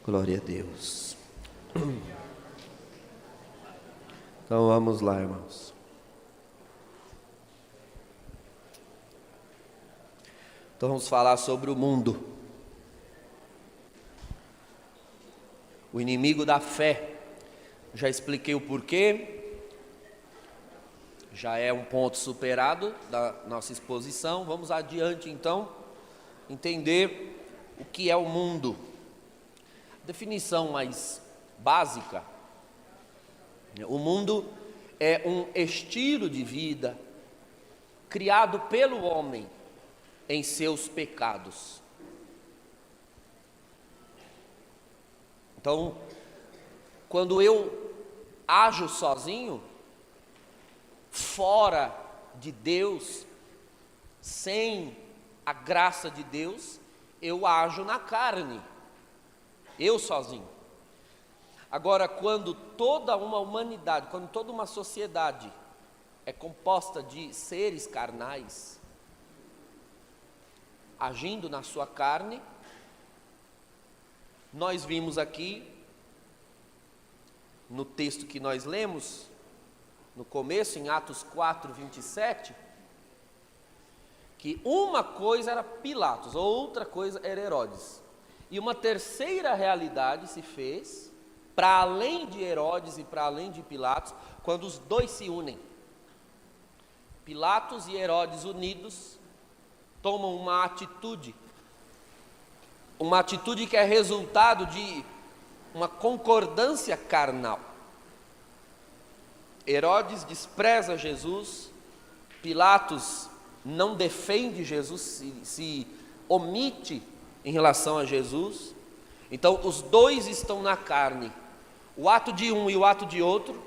Glória a Deus. Então vamos lá, irmãos. Então vamos falar sobre o mundo. O inimigo da fé. Já expliquei o porquê. Já é um ponto superado da nossa exposição. Vamos adiante então, entender o que é o mundo. A definição mais básica: o mundo é um estilo de vida criado pelo homem em seus pecados. Então, quando eu ajo sozinho, fora de Deus, sem a graça de Deus, eu ajo na carne, eu sozinho. Agora, quando toda uma humanidade, quando toda uma sociedade é composta de seres carnais, agindo na sua carne, nós vimos aqui, no texto que nós lemos, no começo, em Atos 4, 27, que uma coisa era Pilatos, outra coisa era Herodes. E uma terceira realidade se fez, para além de Herodes e para além de Pilatos, quando os dois se unem. Pilatos e Herodes unidos tomam uma atitude que é resultado de uma concordância carnal. Herodes despreza Jesus, Pilatos não defende Jesus, se omite em relação a Jesus. Então os dois estão na carne, o ato de um e o ato de outro,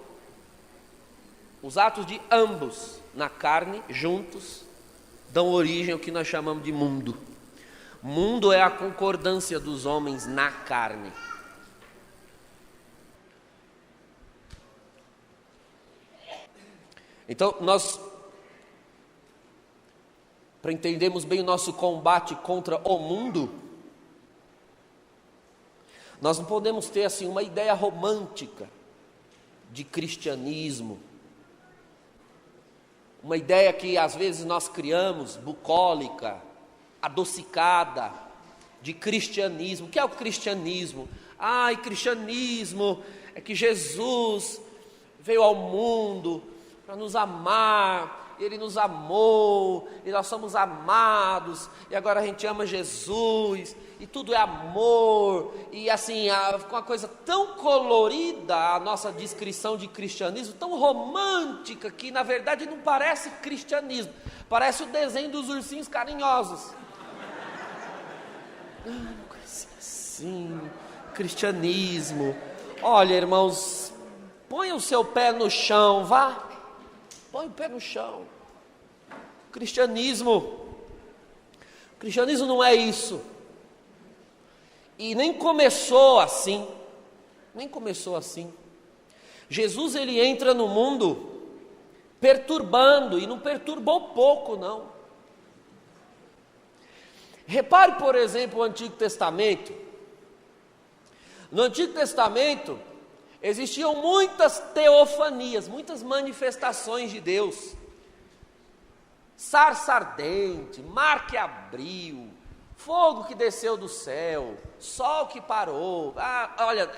os atos de ambos na carne, juntos, dão origem ao que nós chamamos de mundo. Mundo é a concordância dos homens na carne. Então, para entendermos bem o nosso combate contra o mundo, nós não podemos ter assim uma ideia romântica de cristianismo, uma ideia que às vezes nós criamos, bucólica, adocicada, de cristianismo. O que é o cristianismo? Cristianismo é que Jesus veio ao mundo para nos amar, Ele nos amou, e nós somos amados, e agora a gente ama Jesus, e tudo é amor, e assim, com uma coisa tão colorida a nossa descrição de cristianismo, tão romântica, que na verdade não parece cristianismo, parece o desenho dos ursinhos carinhosos. Assim, cristianismo. Olha, irmãos, põe o seu pé no chão, vá. Põe o pé no chão. Cristianismo não é isso. E nem começou assim. Jesus, ele entra no mundo perturbando, e não perturbou pouco, não. Repare, por exemplo, o Antigo Testamento. No Antigo Testamento existiam muitas teofanias, muitas manifestações de Deus. Sarça ardente, mar que abriu, fogo que desceu do céu, sol que parou. Olha,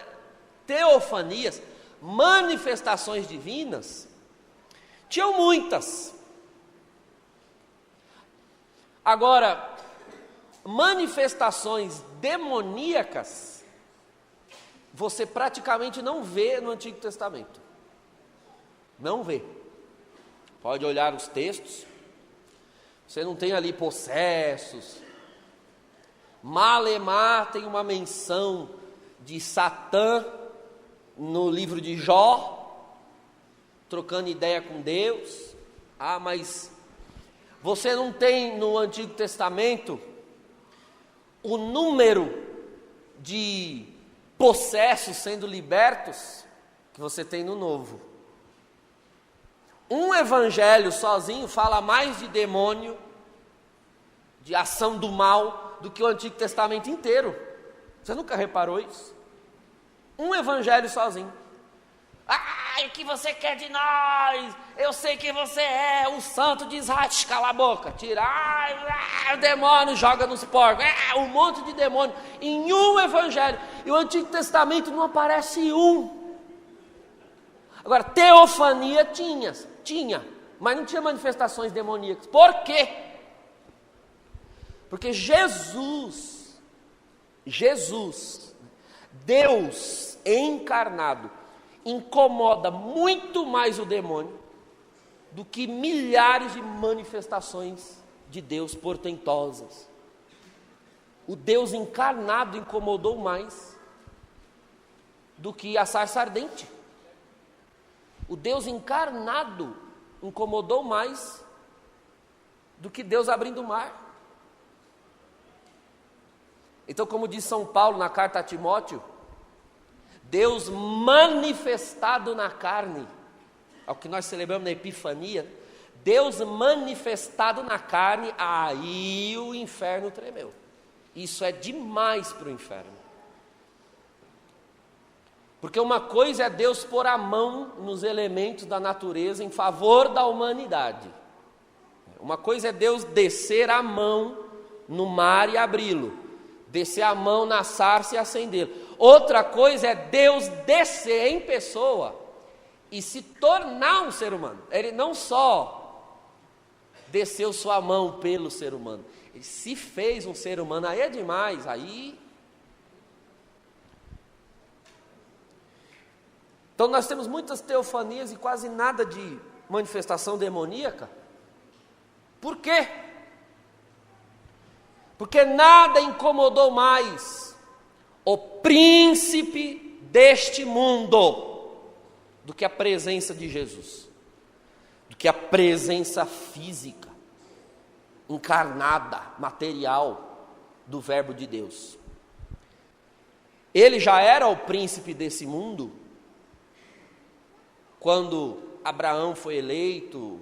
teofanias, manifestações divinas, tinham muitas. Agora, manifestações demoníacas, você praticamente não vê no Antigo Testamento. Não vê. Pode olhar os textos. Você não tem ali possessos. Malemar tem uma menção de Satã no livro de Jó, trocando ideia com Deus. Mas você não tem no Antigo Testamento o número de possessos sendo libertos que você tem no Novo. Um evangelho sozinho fala mais de demônio, de ação do mal, do que o Antigo Testamento inteiro. Você nunca reparou isso? Um evangelho sozinho. O que você quer de nós? Eu sei quem você é, o santo de Israel. Cala a boca, tira. O demônio joga nos porcos. Um monte de demônio em um evangelho. E o Antigo Testamento não aparece um. Agora, teofania tinha, mas não tinha manifestações demoníacas. Por quê? Porque Jesus, Deus encarnado, incomoda muito mais o demônio do que milhares de manifestações de Deus portentosas. O Deus encarnado incomodou mais do que a sarça ardente. O Deus encarnado incomodou mais do que Deus abrindo o mar. Então, como diz São Paulo na carta a Timóteo, Deus manifestado na carne, ao que nós celebramos na Epifania, Deus manifestado na carne, aí o inferno tremeu. Isso é demais para o inferno. Porque uma coisa é Deus pôr a mão nos elementos da natureza em favor da humanidade. Uma coisa é Deus descer a mão no mar e abri-lo. Descer a mão na sarça e acendê-lo. Outra coisa é Deus descer em pessoa e se tornar um ser humano. Ele não só desceu sua mão pelo ser humano, ele se fez um ser humano. Aí é demais, aí... Então nós temos muitas teofanias e quase nada de manifestação demoníaca. Por quê? Porque nada incomodou mais o príncipe deste mundo do que a presença de Jesus, do que a presença física, encarnada, material do Verbo de Deus. Ele já era o príncipe desse mundo quando Abraão foi eleito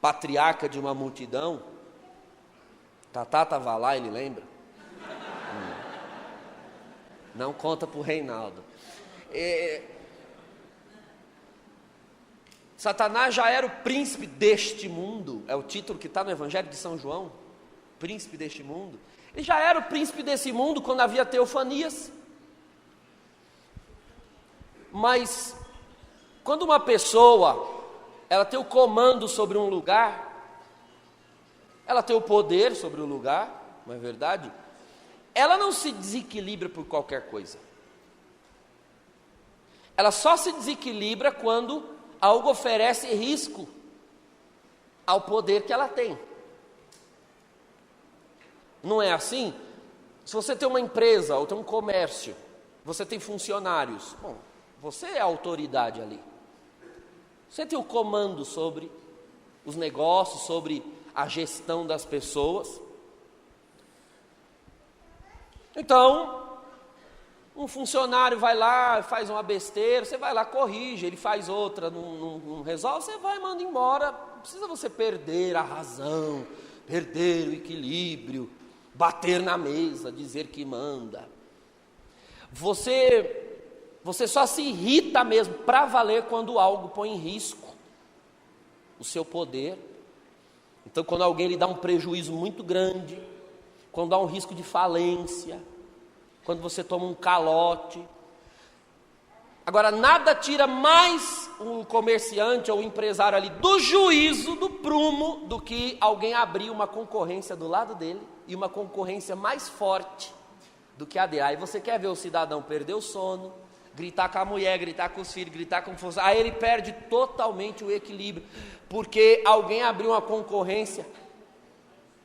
patriarca de uma multidão. Tatá estava lá, ele lembra? Não conta para o Reinaldo. Satanás já era o príncipe deste mundo, é o título que está no Evangelho de São João, príncipe deste mundo. Ele já era o príncipe desse mundo quando havia teofanias. Mas, quando uma pessoa, ela tem o comando sobre um lugar, ela tem o poder sobre o lugar, não é verdade? Ela não se desequilibra por qualquer coisa. Ela só se desequilibra quando algo oferece risco ao poder que ela tem. Não é assim? Se você tem uma empresa ou tem um comércio, você tem funcionários, bom, você é a autoridade ali. Você tem o comando sobre os negócios, sobre a gestão das pessoas. Então, um funcionário vai lá, faz uma besteira, você vai lá, corrige, ele faz outra, não resolve, você vai e manda embora. Não precisa você perder a razão, perder o equilíbrio, bater na mesa, dizer que manda. Você só se irrita mesmo para valer quando algo põe em risco o seu poder. Então, quando alguém lhe dá um prejuízo muito grande, quando há um risco de falência, quando você toma um calote. Agora, nada tira mais um comerciante ou um empresário ali do juízo, do prumo, do que alguém abrir uma concorrência do lado dele e uma concorrência mais forte do que a dele. Aí você quer ver o cidadão perder o sono, gritar com a mulher, gritar com os filhos, gritar com força. Aí ele perde totalmente o equilíbrio, porque alguém abriu uma concorrência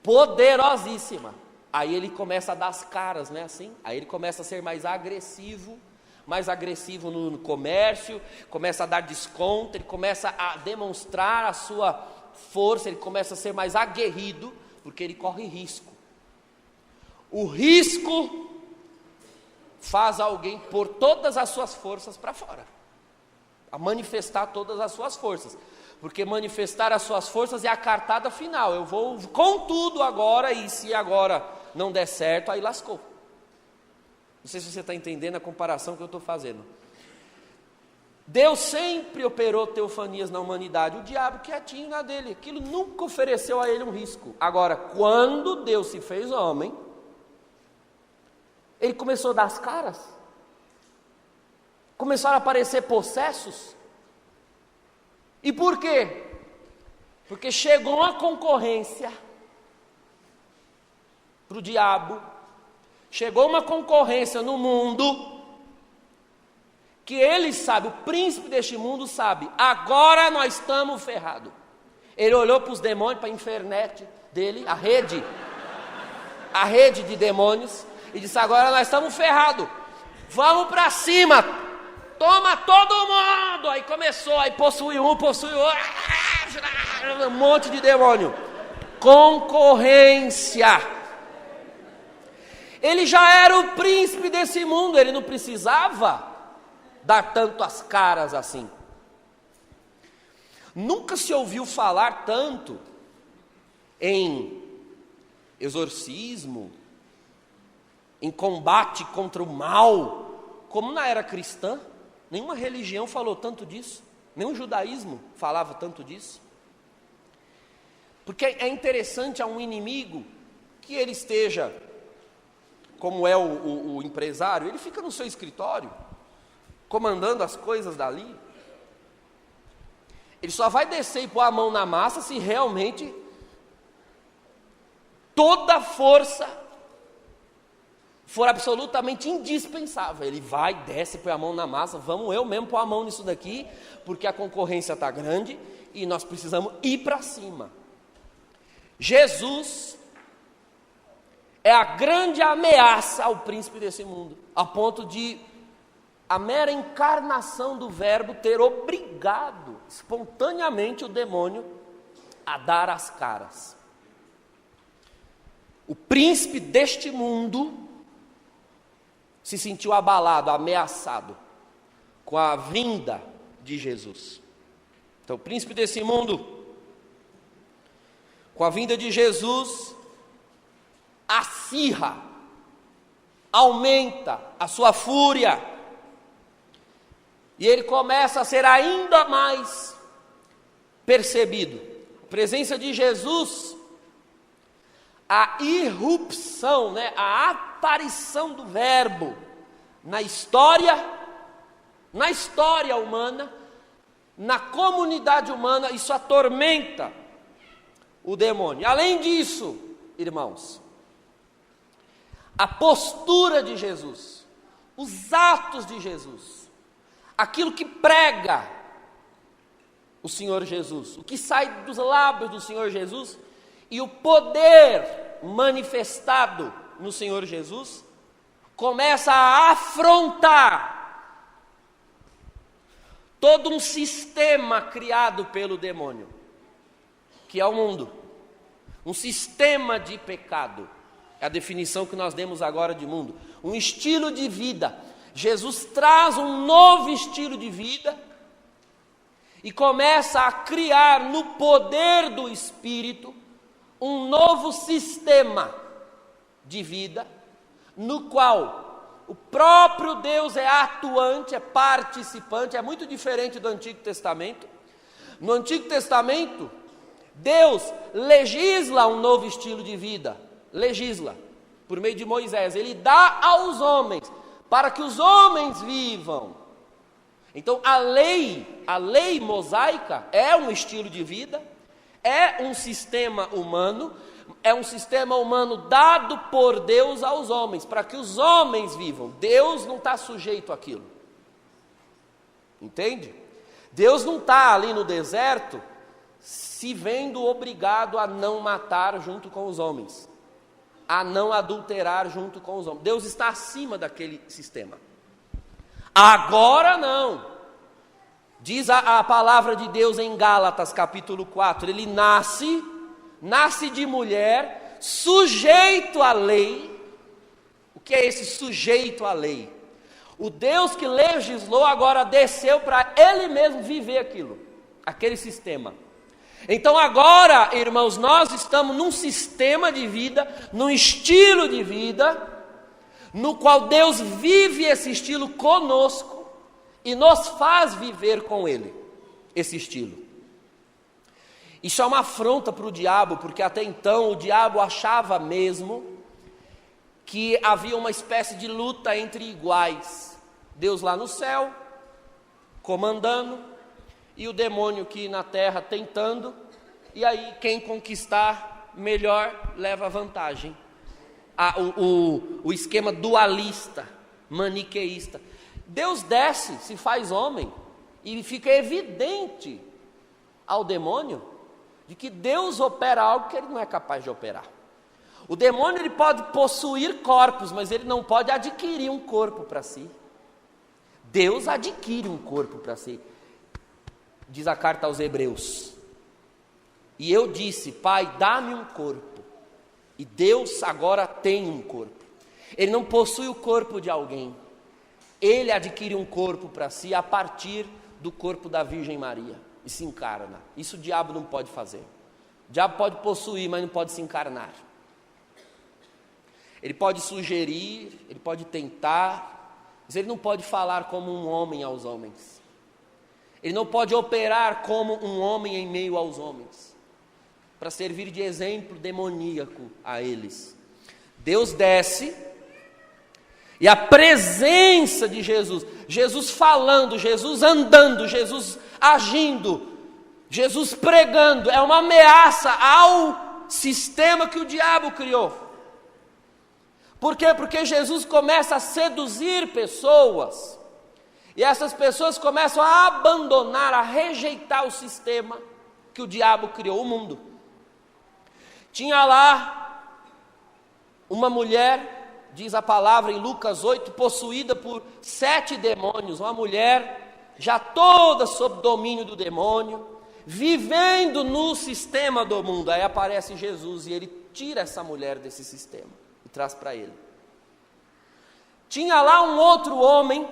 poderosíssima. Aí ele começa a dar as caras, né, assim? Aí ele começa a ser mais agressivo no comércio, começa a dar desconto, ele começa a demonstrar a sua força, ele começa a ser mais aguerrido, porque ele corre risco. O risco faz alguém pôr todas as suas forças para fora, a manifestar todas as suas forças, porque manifestar as suas forças é a cartada final. Eu vou com tudo agora, e se agora não der certo, aí lascou. Não sei se você está entendendo a comparação que eu estou fazendo. Deus sempre operou teofanias na humanidade, o diabo quietinho na dele, aquilo nunca ofereceu a ele um risco. Agora, quando Deus se fez homem, ele começou a dar as caras, começaram a aparecer possessos. E por quê? Porque chegou uma concorrência para o diabo, chegou uma concorrência no mundo, que ele sabe, o príncipe deste mundo sabe, agora nós estamos ferrados. Ele olhou para os demônios, para a infernet dele, a rede de demônios, e disse, agora nós estamos ferrados, vamos para cima, toma todo mundo. Aí começou, aí possui um, possui outro, um monte de demônio, concorrência. Ele já era o príncipe desse mundo, ele não precisava dar tanto as caras assim. Nunca se ouviu falar tanto em exorcismo, em combate contra o mal, como na era cristã. Nenhuma religião falou tanto disso, nenhum judaísmo falava tanto disso. Porque é interessante a um inimigo que ele esteja, como é o empresário, ele fica no seu escritório, comandando as coisas dali. Ele só vai descer e pôr a mão na massa se realmente toda a força for absolutamente indispensável. Ele vai, desce, põe a mão na massa, vamos eu mesmo pôr a mão nisso daqui, porque a concorrência está grande e nós precisamos ir para cima. Jesus é a grande ameaça ao príncipe desse mundo, a ponto de a mera encarnação do verbo ter obrigado espontaneamente o demônio a dar as caras. O príncipe deste mundo se sentiu abalado, ameaçado com a vinda de Jesus. Então, o príncipe desse mundo, com a vinda de Jesus, acirra, aumenta a sua fúria. E ele começa a ser ainda mais percebido. A presença de Jesus, a irrupção, a aparição do verbo na história humana, na comunidade humana, isso atormenta o demônio. Além disso, irmãos, a postura de Jesus, os atos de Jesus, aquilo que prega o Senhor Jesus, o que sai dos lábios do Senhor Jesus e o poder manifestado no Senhor Jesus, começa a afrontar todo um sistema criado pelo demônio, que é o mundo, um sistema de pecado, é a definição que nós demos agora de mundo, um estilo de vida. Jesus traz um novo estilo de vida e começa a criar no poder do Espírito um novo sistema de vida, no qual o próprio Deus é atuante, é participante, é muito diferente do Antigo Testamento. No Antigo Testamento, Deus legisla um novo estilo de vida, legisla, por meio de Moisés, ele dá aos homens, para que os homens vivam. Então a lei mosaica é um estilo de vida, é um sistema humano dado por Deus aos homens, para que os homens vivam. Deus não está sujeito àquilo, entende? Deus não está ali no deserto se vendo obrigado a não matar junto com os homens, a não adulterar junto com os homens. Deus está acima daquele sistema. Agora não. Diz a palavra de Deus em Gálatas capítulo 4, ele nasce de mulher, sujeito à lei. O que é esse sujeito à lei? O Deus que legislou agora desceu para ele mesmo viver aquilo, aquele sistema. Então agora, irmãos, nós estamos num sistema de vida, num estilo de vida, no qual Deus vive esse estilo conosco e nos faz viver com Ele, esse estilo. Isso é uma afronta para o diabo, porque até então o diabo achava mesmo que havia uma espécie de luta entre iguais. Deus lá no céu, comandando, e o demônio aqui na terra tentando, e aí quem conquistar melhor leva vantagem. O esquema dualista, maniqueísta. Deus desce, se faz homem, e fica evidente ao demônio de que Deus opera algo que ele não é capaz de operar. O demônio ele pode possuir corpos, mas ele não pode adquirir um corpo para si. Deus adquire um corpo para si, diz a carta aos Hebreus. E eu disse: Pai, dá-me um corpo. E Deus agora tem um corpo. Ele não possui o corpo de alguém. Ele adquire um corpo para si a partir do corpo da Virgem Maria e se encarna. Isso o diabo não pode fazer. O diabo pode possuir, mas não pode se encarnar. Ele pode sugerir, ele pode tentar, mas ele não pode falar como um homem aos homens. Ele não pode operar como um homem em meio aos homens, para servir de exemplo demoníaco a eles. Deus desce, e a presença de Jesus, Jesus falando, Jesus andando, Jesus agindo, Jesus pregando, é uma ameaça ao sistema que o diabo criou. Por quê? Porque Jesus começa a seduzir pessoas, e essas pessoas começam a abandonar, a rejeitar o sistema que o diabo criou, o mundo. Tinha lá uma mulher, diz a palavra em Lucas 8, possuída por 7 demônios, uma mulher já toda sob domínio do demônio, vivendo no sistema do mundo. Aí aparece Jesus e ele tira essa mulher desse sistema e traz para ele. Tinha lá um outro homem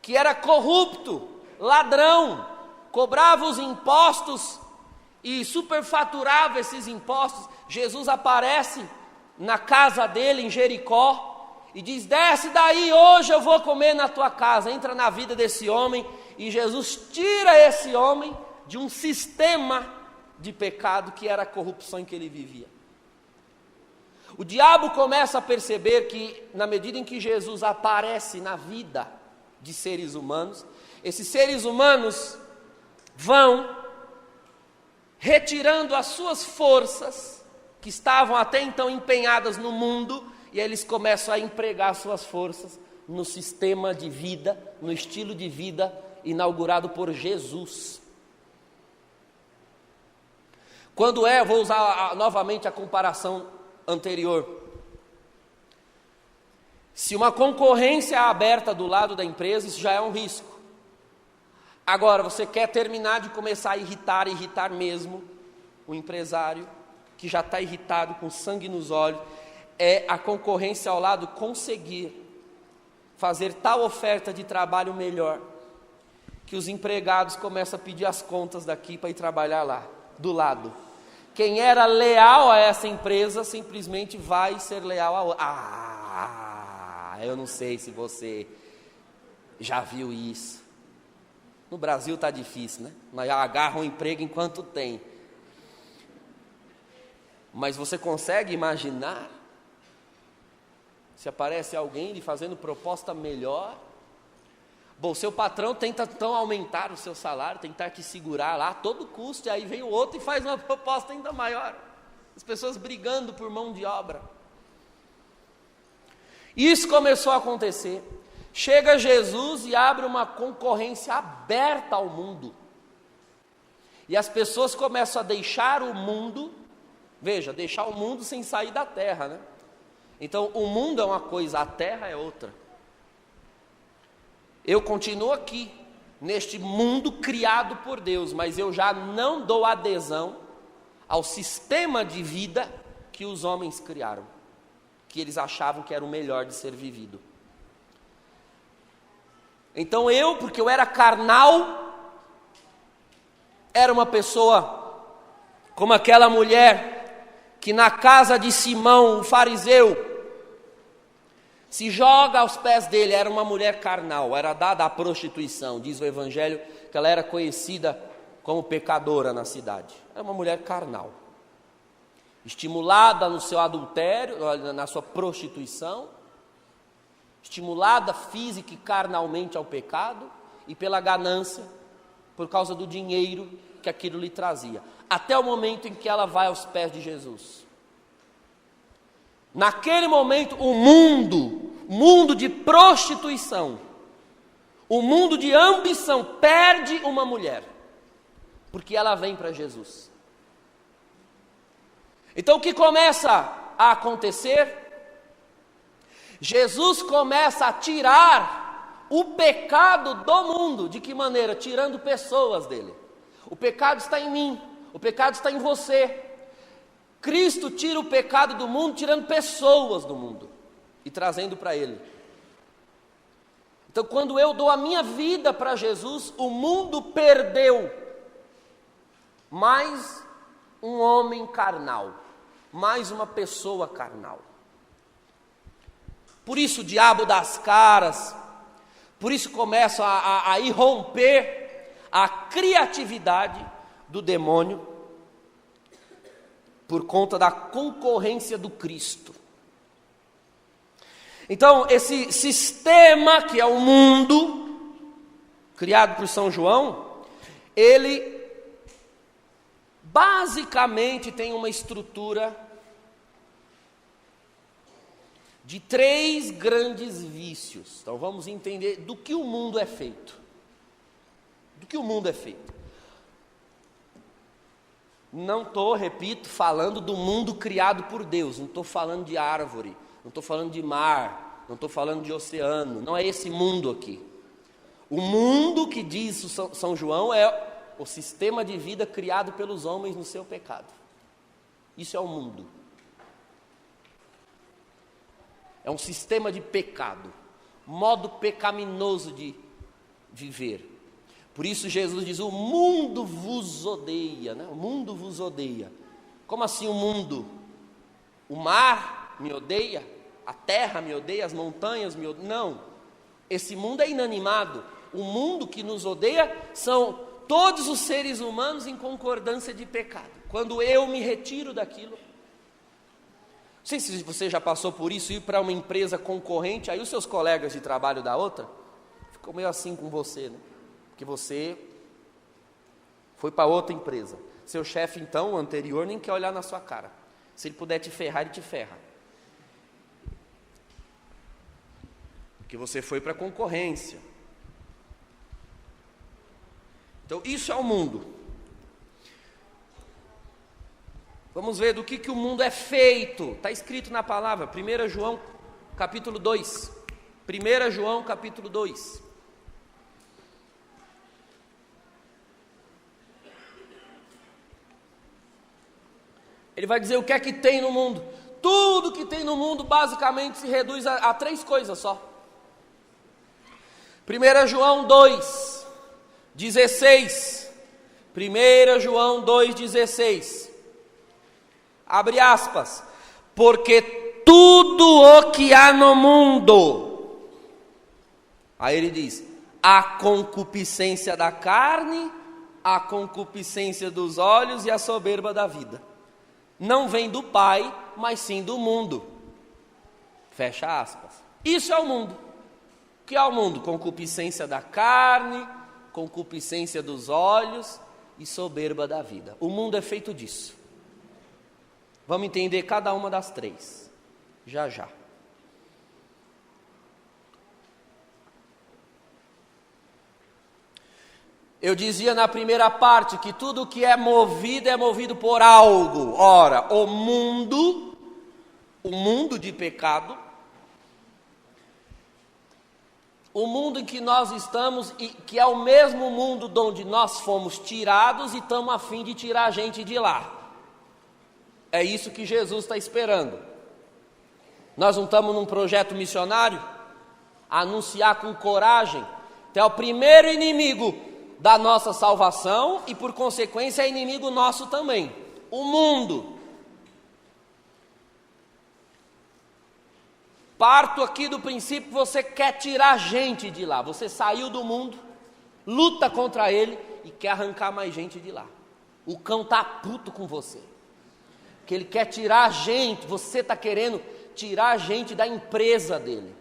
que era corrupto, ladrão, cobrava os impostos e superfaturava esses impostos. Jesus aparece na casa dele em Jericó e diz: desce daí, hoje eu vou comer na tua casa. Entra na vida desse homem e Jesus tira esse homem de um sistema de pecado que era a corrupção em que ele vivia. O diabo começa a perceber que, na medida em que Jesus aparece na vida de seres humanos, esses seres humanos vão retirando as suas forças, que estavam até então empenhadas no mundo, e aí eles começam a empregar suas forças no sistema de vida, no estilo de vida inaugurado por Jesus. Vou usar novamente a comparação anterior. Se uma concorrência é aberta do lado da empresa, isso já é um risco. Agora, você quer terminar de começar a irritar mesmo o empresário, que já está irritado, com sangue nos olhos, é a concorrência ao lado conseguir fazer tal oferta de trabalho melhor, que os empregados começam a pedir as contas daqui para ir trabalhar lá, do lado. Quem era leal a essa empresa simplesmente vai ser leal a outra. Eu não sei se você já viu isso. No Brasil está difícil, né? Mas agarra um emprego enquanto tem. Mas você consegue imaginar se aparece alguém lhe fazendo proposta melhor? Bom, seu patrão tenta então aumentar o seu salário, tentar te segurar lá a todo custo, e aí vem o outro e faz uma proposta ainda maior. As pessoas brigando por mão de obra. Isso começou a acontecer. Chega Jesus e abre uma concorrência aberta ao mundo. E as pessoas começam a deixar o mundo, veja, deixar o mundo sem sair da terra, né? Então, o mundo é uma coisa, a terra é outra. Eu continuo aqui, neste mundo criado por Deus, mas eu já não dou adesão ao sistema de vida que os homens criaram, que eles achavam que era o melhor de ser vivido. Então porque eu era carnal, era uma pessoa como aquela mulher que na casa de Simão, o fariseu, se joga aos pés dele. Era uma mulher carnal, era dada à prostituição. Diz o Evangelho que ela era conhecida como pecadora na cidade. Era uma mulher carnal, estimulada no seu adultério, na sua prostituição, estimulada física e carnalmente ao pecado e pela ganância, por causa do dinheiro que aquilo lhe trazia. Até o momento em que ela vai aos pés de Jesus. Naquele momento, o mundo de prostituição, o mundo de ambição, perde uma mulher, porque ela vem para Jesus. Então o que começa a acontecer? Jesus começa a tirar o pecado do mundo. De que maneira? Tirando pessoas dele. O pecado está em mim, o pecado está em você. Cristo tira o pecado do mundo, tirando pessoas do mundo e trazendo para ele. Então, quando eu dou a minha vida para Jesus, o mundo perdeu mais um homem carnal, mais uma pessoa carnal. Por isso o diabo dá as caras, por isso começa a irromper a criatividade do demônio, por conta da concorrência do Cristo. Então, esse sistema que é o mundo, criado por São João, ele basicamente tem uma estrutura de 3 grandes vícios. Então vamos entender do que o mundo é feito. Do que o mundo é feito. Não estou, repito, falando do mundo criado por Deus. Não estou falando de árvore, não estou falando de mar, não estou falando de oceano. Não é esse mundo aqui. O mundo que diz São João é o sistema de vida criado pelos homens no seu pecado. Isso é o mundo. É um sistema de pecado, modo pecaminoso de viver. Por isso Jesus diz, o mundo vos odeia, né? O mundo vos odeia. Como assim o mundo? O mar me odeia? A terra me odeia? As montanhas me odeiam? Não, esse mundo é inanimado. O mundo que nos odeia são todos os seres humanos em concordância de pecado. Quando eu me retiro daquilo, não sei se você já passou por isso, ir para uma empresa concorrente, aí os seus colegas de trabalho da outra, ficam meio assim com você, né? Porque você foi para outra empresa. Seu chefe, então, o anterior, nem quer olhar na sua cara. Se ele puder te ferrar, ele te ferra. Porque você foi para a concorrência. Então, isso é o mundo. Vamos ver do que o mundo é feito. Está escrito na palavra, 1 João capítulo 2. 1 João capítulo 2. Ele vai dizer o que é que tem no mundo. Tudo que tem no mundo basicamente se reduz a 3 coisas só. 1 João 2, 16. 1 João 2,16. Abre aspas. Porque tudo o que há no mundo. Aí ele diz, a concupiscência da carne, a concupiscência dos olhos e a soberba da vida. Não vem do Pai, mas sim do mundo. Fecha aspas. Isso é o mundo. O que é o mundo? Concupiscência da carne, concupiscência dos olhos e soberba da vida. O mundo é feito disso. Vamos entender cada uma das 3. Já já. Eu dizia na primeira parte que tudo que é movido por algo. Ora, o mundo de pecado, o mundo em que nós estamos, e que é o mesmo mundo de onde nós fomos tirados e estamos a fim de tirar a gente de lá. É isso que Jesus está esperando. Nós não estamos num projeto missionário? Anunciar com coragem, até o primeiro inimigo da nossa salvação e por consequência é inimigo nosso também, o mundo. Parto aqui do princípio que você quer tirar gente de lá. Você saiu do mundo, luta contra ele e quer arrancar mais gente de lá. O cão está puto com você, que ele quer tirar a gente, você está querendo tirar a gente da empresa dele,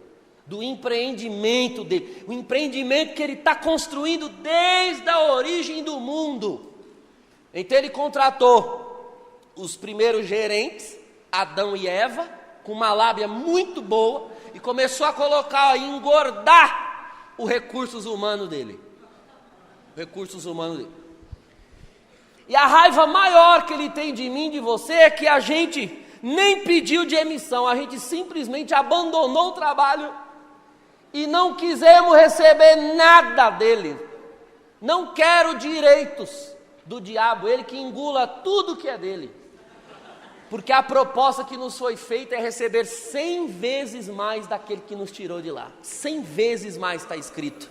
do empreendimento dele, o empreendimento que ele está construindo desde a origem do mundo. Então ele contratou os primeiros gerentes, Adão e Eva, com uma lábia muito boa, e começou a colocar, a engordar os recursos humanos dele. E a raiva maior que ele tem de mim, de você, é que a gente nem pediu demissão, a gente simplesmente abandonou o trabalho e não quisemos receber nada dele. Não quero direitos do diabo, ele que engula tudo que é dele. Porque a proposta que nos foi feita é receber 100 vezes mais daquele que nos tirou de lá. 100 vezes mais está escrito.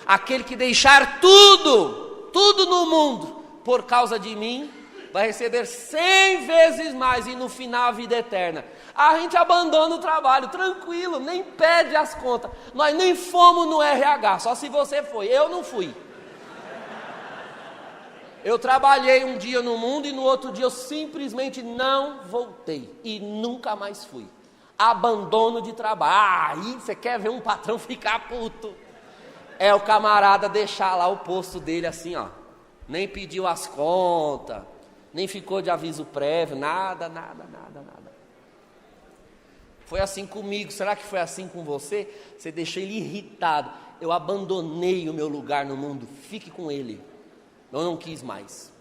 Aquele que deixar tudo no mundo por causa de mim, vai receber 100 vezes mais e no final a vida eterna. A gente abandona o trabalho, tranquilo, nem pede as contas. Nós nem fomos no RH, só se você foi, eu não fui. Eu trabalhei um dia no mundo e no outro dia eu simplesmente não voltei e nunca mais fui. Abandono de trabalho. Aí você quer ver um patrão ficar puto? É o camarada deixar lá o posto dele assim, ó. Nem pediu as contas, nem ficou de aviso prévio, nada. Foi assim comigo, será que foi assim com você? Você deixou ele irritado. Eu abandonei o meu lugar no mundo, fique com ele. Eu não quis mais.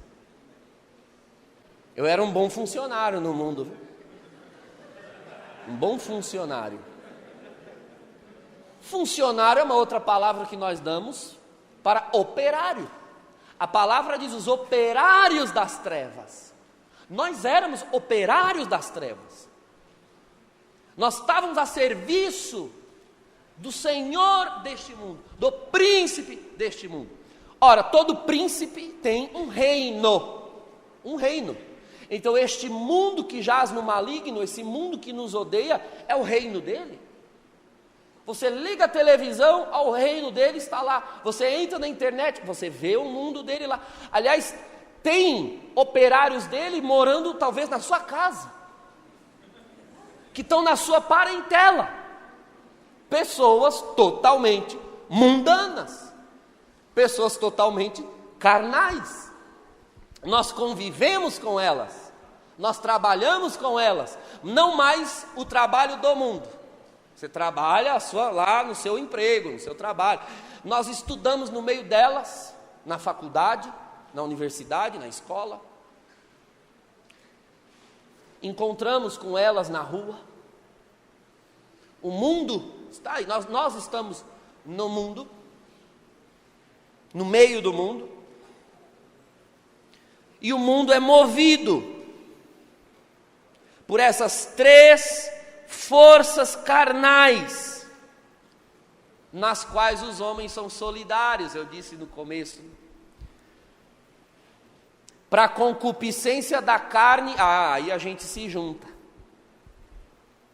Eu era um bom funcionário no mundo. Um bom funcionário. Funcionário é uma outra palavra que nós damos para operário. A palavra diz os operários das trevas. Nós éramos operários das trevas. Nós estávamos a serviço do Senhor deste mundo, do príncipe deste mundo. Ora, todo príncipe tem um reino. Então este mundo que jaz no maligno, esse mundo que nos odeia, é o reino dele. Você liga a televisão, o reino dele está lá. Você entra na internet, você vê o mundo dele lá. Aliás, tem operários dele morando talvez na sua casa, que estão na sua parentela. Pessoas totalmente mundanas, pessoas totalmente carnais. Nós convivemos com elas, nós trabalhamos com elas, não mais o trabalho do mundo. Você trabalha lá no seu emprego, no seu trabalho. Nós estudamos no meio delas, na faculdade, na universidade, na escola. Encontramos com elas na rua. O mundo está aí, nós estamos no mundo, no meio do mundo. E o mundo é movido por essas três forças carnais, nas quais os homens são solidários, eu disse no começo. Para a concupiscência da carne, aí a gente se junta.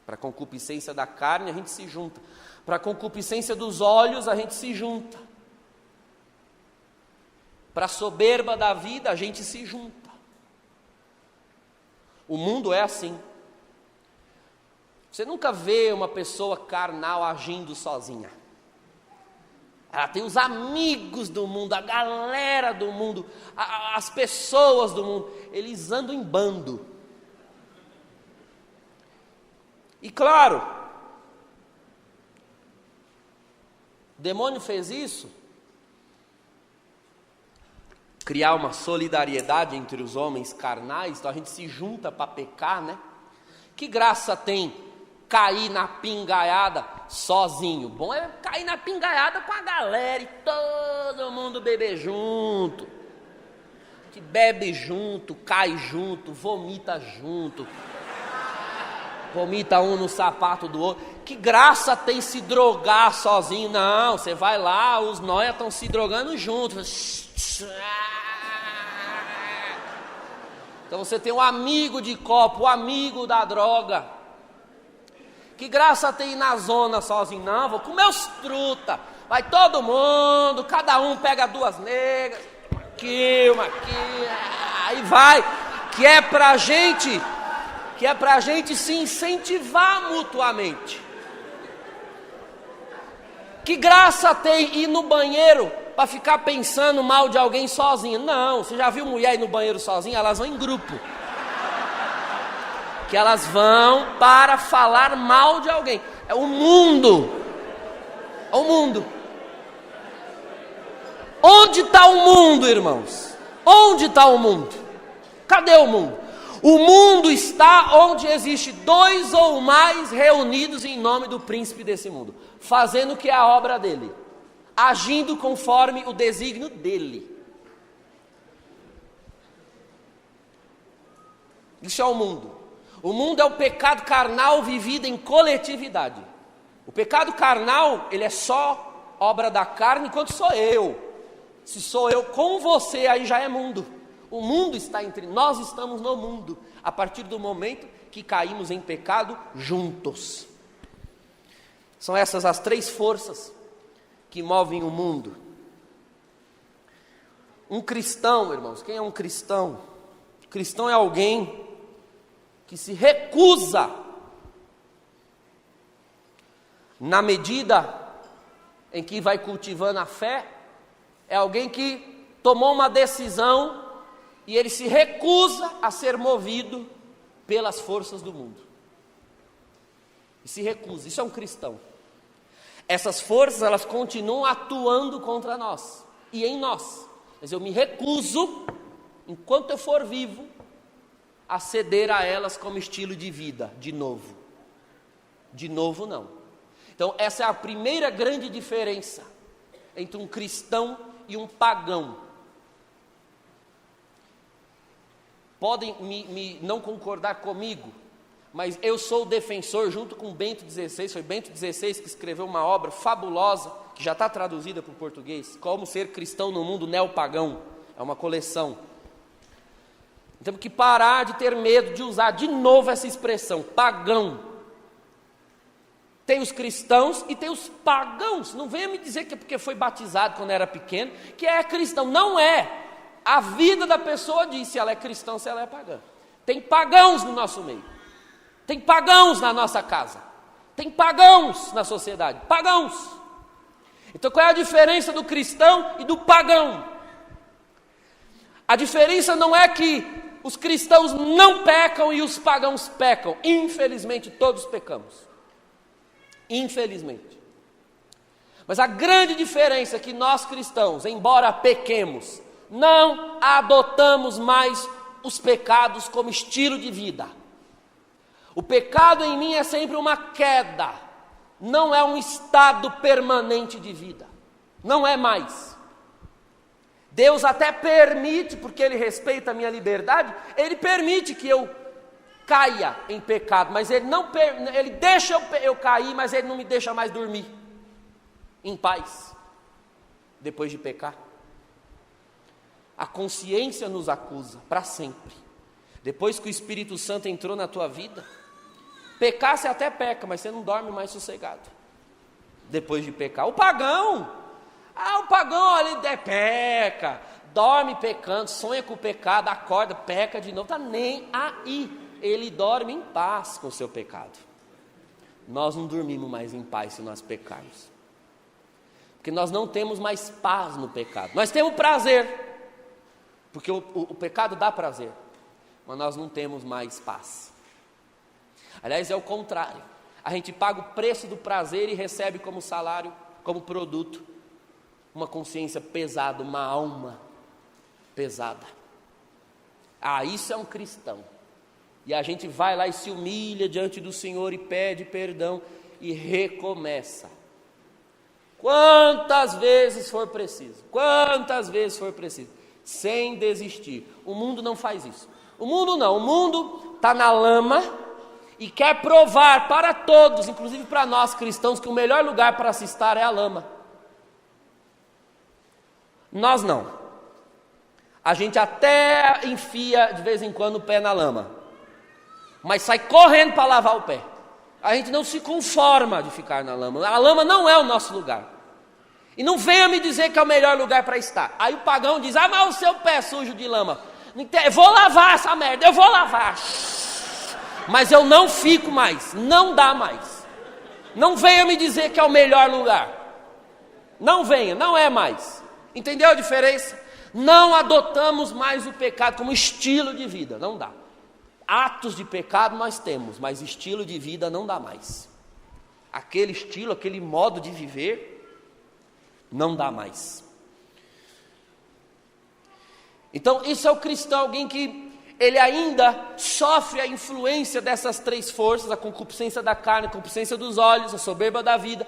Para a concupiscência da carne, a gente se junta. Para a concupiscência dos olhos, a gente se junta. Para a soberba da vida, a gente se junta. O mundo é assim. Você nunca vê uma pessoa carnal agindo sozinha. Ela tem os amigos do mundo, a galera do mundo, as pessoas do mundo. Eles andam em bando. E claro, o demônio fez isso, criar uma solidariedade entre os homens carnais, então a gente se junta para pecar, né? Que graça tem cair na pingaiada sozinho? Bom é cair na pingaiada com a galera e todo mundo beber junto. Que bebe junto, cai junto, vomita junto. Vomita um no sapato do outro. Que graça tem se drogar sozinho? Não, você vai lá, os nóia estão se drogando juntos. Então você tem um amigo de copo, o amigo da droga, Que graça tem ir na zona sozinho? Não, vou comer os truta. Vai todo mundo, cada um pega 2 negras, uma aqui, aí vai. Que é pra gente se incentivar mutuamente. Que graça tem ir no banheiro para ficar pensando mal de alguém sozinho? Não, você já viu mulher ir no banheiro sozinha? Elas vão em grupo. Que elas vão para falar mal de alguém. É o mundo. É o mundo. Onde está o mundo, irmãos? Onde está o mundo? Cadê o mundo? O mundo está onde existe 2 ou mais reunidos em nome do príncipe desse mundo, fazendo o que é a obra dele, agindo conforme o desígnio dele. Isso é o mundo. O mundo é o pecado carnal vivido em coletividade. O pecado carnal, ele é só obra da carne, enquanto sou eu. Se sou eu com você, aí já é mundo. O mundo está entre nós, estamos no mundo, a partir do momento que caímos em pecado juntos. São essas as 3 forças que movem o mundo. Um cristão, irmãos, quem é um cristão? Cristão é alguém que se recusa, na medida em que vai cultivando a fé, é alguém que tomou uma decisão e ele se recusa a ser movido pelas forças do mundo. E se recusa, isso é um cristão. Essas forças, elas continuam atuando contra nós e em nós, mas eu me recuso, enquanto eu for vivo, a ceder a elas como estilo de vida, de novo. De novo não. Então essa é a primeira grande diferença entre um cristão e um pagão. Podem não concordar comigo, mas eu sou o defensor, junto com Bento XVI, foi Bento XVI que escreveu uma obra fabulosa, que já está traduzida para o português, Como Ser Cristão no Mundo Neopagão, é uma coleção. Temos que parar de ter medo de usar de novo essa expressão, pagão. Tem os cristãos e tem os pagãos. Não venha me dizer que é porque foi batizado quando era pequeno, que é cristão. Não é. A vida da pessoa diz se ela é cristã ou se ela é pagã. Tem pagãos no nosso meio. Tem pagãos na nossa casa. Tem pagãos na sociedade. Pagãos. Então qual é a diferença do cristão e do pagão? A diferença não é que os cristãos não pecam e os pagãos pecam. Infelizmente todos pecamos. Infelizmente. Mas a grande diferença é que nós cristãos, embora pequemos, não adotamos mais os pecados como estilo de vida. O pecado em mim é sempre uma queda, não é um estado permanente de vida. Não é mais. Deus até permite, porque Ele respeita a minha liberdade, Ele permite que eu caia em pecado, mas Ele deixa eu cair, mas Ele não me deixa mais dormir em paz, depois de pecar. A consciência nos acusa para sempre. Depois que o Espírito Santo entrou na tua vida, pecar você até peca, mas você não dorme mais sossegado depois de pecar. O pagão ali peca, dorme pecando, sonha com o pecado, acorda, peca de novo, está nem aí. Ele dorme em paz com o seu pecado. Nós não dormimos mais em paz se nós pecarmos, porque nós não temos mais paz no pecado. Nós temos prazer, porque o pecado dá prazer, mas nós não temos mais paz. Aliás, é o contrário. A gente paga o preço do prazer e recebe como salário, como produto, uma consciência pesada, uma alma pesada. Isso é um cristão. E a gente vai lá e se humilha diante do Senhor e pede perdão e recomeça. Quantas vezes for preciso, sem desistir. O mundo não faz isso. O mundo está na lama e quer provar para todos, inclusive para nós cristãos, que o melhor lugar para se estar é a lama. Nós não. A gente até enfia de vez em quando o pé na lama, mas sai correndo para lavar o pé. A gente não se conforma de ficar na lama. A lama não é o nosso lugar. E não venha me dizer que é o melhor lugar para estar. Aí o pagão diz, mas o seu pé é sujo de lama. Eu vou lavar essa merda, eu vou lavar. Mas eu não fico mais, não dá mais. Não venha me dizer que é o melhor lugar. Não venha, não é mais. Entendeu a diferença? Não adotamos mais o pecado como estilo de vida, não dá. Atos de pecado nós temos, mas estilo de vida não dá mais. Aquele estilo, aquele modo de viver, não dá mais. Então, isso é o cristão, alguém que ele ainda sofre a influência dessas três forças, a concupiscência da carne, a concupiscência dos olhos, a soberba da vida,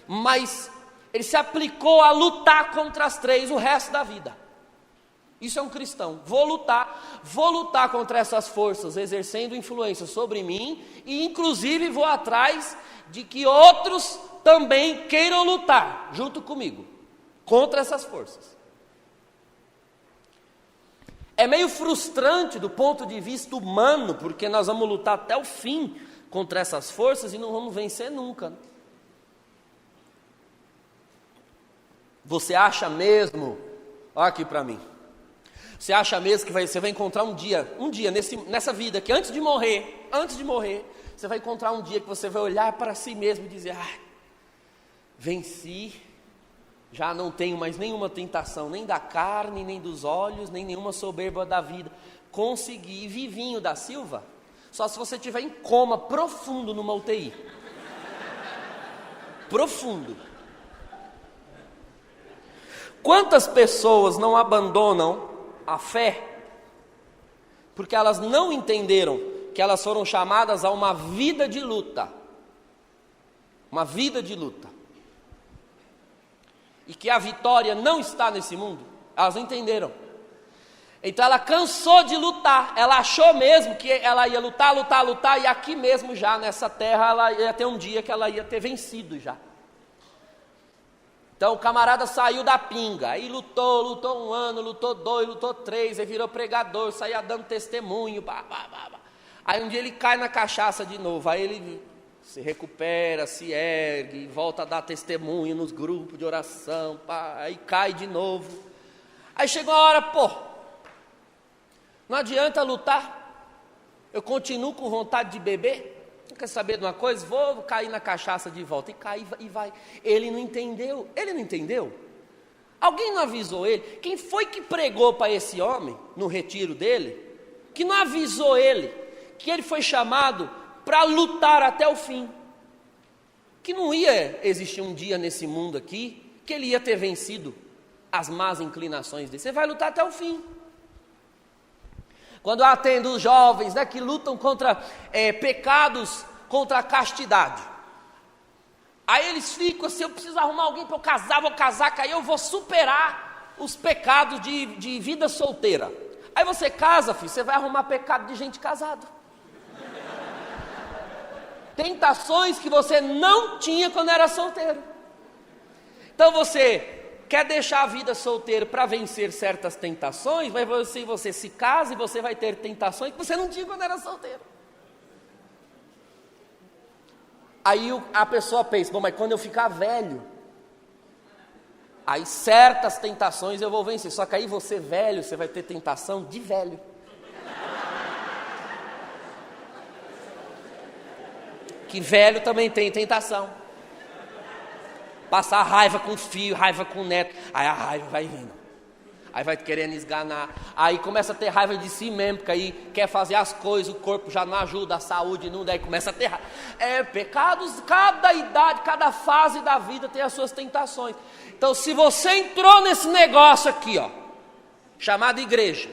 mas ele se aplicou a lutar contra as três o resto da vida. Isso é um cristão. Vou lutar contra essas forças, exercendo influência sobre mim, e inclusive vou atrás de que outros também queiram lutar junto comigo, contra essas forças. É meio frustrante do ponto de vista humano, porque nós vamos lutar até o fim contra essas forças e não vamos vencer nunca. Você acha mesmo, olha aqui para mim, você acha mesmo que você vai encontrar um dia nessa vida, que antes de morrer, você vai encontrar um dia que você vai olhar para si mesmo e dizer, venci, já não tenho mais nenhuma tentação, nem da carne, nem dos olhos, nem nenhuma soberba da vida, consegui, vivinho da Silva, só se você estiver em coma profundo numa UTI, profundo. Quantas pessoas não abandonam a fé, porque elas não entenderam que elas foram chamadas a uma vida de luta, e que a vitória não está nesse mundo, elas não entenderam. Então ela cansou de lutar, ela achou mesmo que ela ia lutar, e aqui mesmo já nessa terra, ela ia ter um dia que ela ia ter vencido já. Então o camarada saiu da pinga, aí lutou 1 ano, lutou 2, lutou 3, aí virou pregador, saía dando testemunho, Aí um dia ele cai na cachaça de novo, aí ele se recupera, se ergue, volta a dar testemunho nos grupos de oração, aí cai de novo. Aí chegou a hora, não adianta lutar, eu continuo com vontade de beber. Quer saber de uma coisa? Vou cair na cachaça de volta. E cai e vai. Ele não entendeu. Alguém não avisou ele? Quem foi que pregou para esse homem, no retiro dele, que não avisou ele, que ele foi chamado para lutar até o fim? Que não ia existir um dia nesse mundo aqui, que ele ia ter vencido as más inclinações dele. Você vai lutar até o fim. Quando eu atendo os jovens, que lutam contra pecados, contra a castidade, aí eles ficam assim, eu preciso arrumar alguém para eu casar, vou casar, que aí eu vou superar os pecados de vida solteira. Aí você casa, filho, você vai arrumar pecado de gente casada. Tentações que você não tinha quando era solteiro. Então você quer deixar a vida solteira para vencer certas tentações, mas você se casa e você vai ter tentações que você não tinha quando era solteiro. Aí a pessoa pensa, mas quando eu ficar velho, aí certas tentações eu vou vencer. Só que aí você velho, você vai ter tentação de velho. Que velho também tem tentação. Passar raiva com o filho, raiva com o neto, aí a raiva vai vindo, aí vai querendo esganar, aí começa a ter raiva de si mesmo, porque aí quer fazer as coisas, o corpo já não ajuda, a saúde não dá, aí começa a ter raiva. Pecados, cada idade, cada fase da vida tem as suas tentações. Então se você entrou nesse negócio aqui, chamado igreja,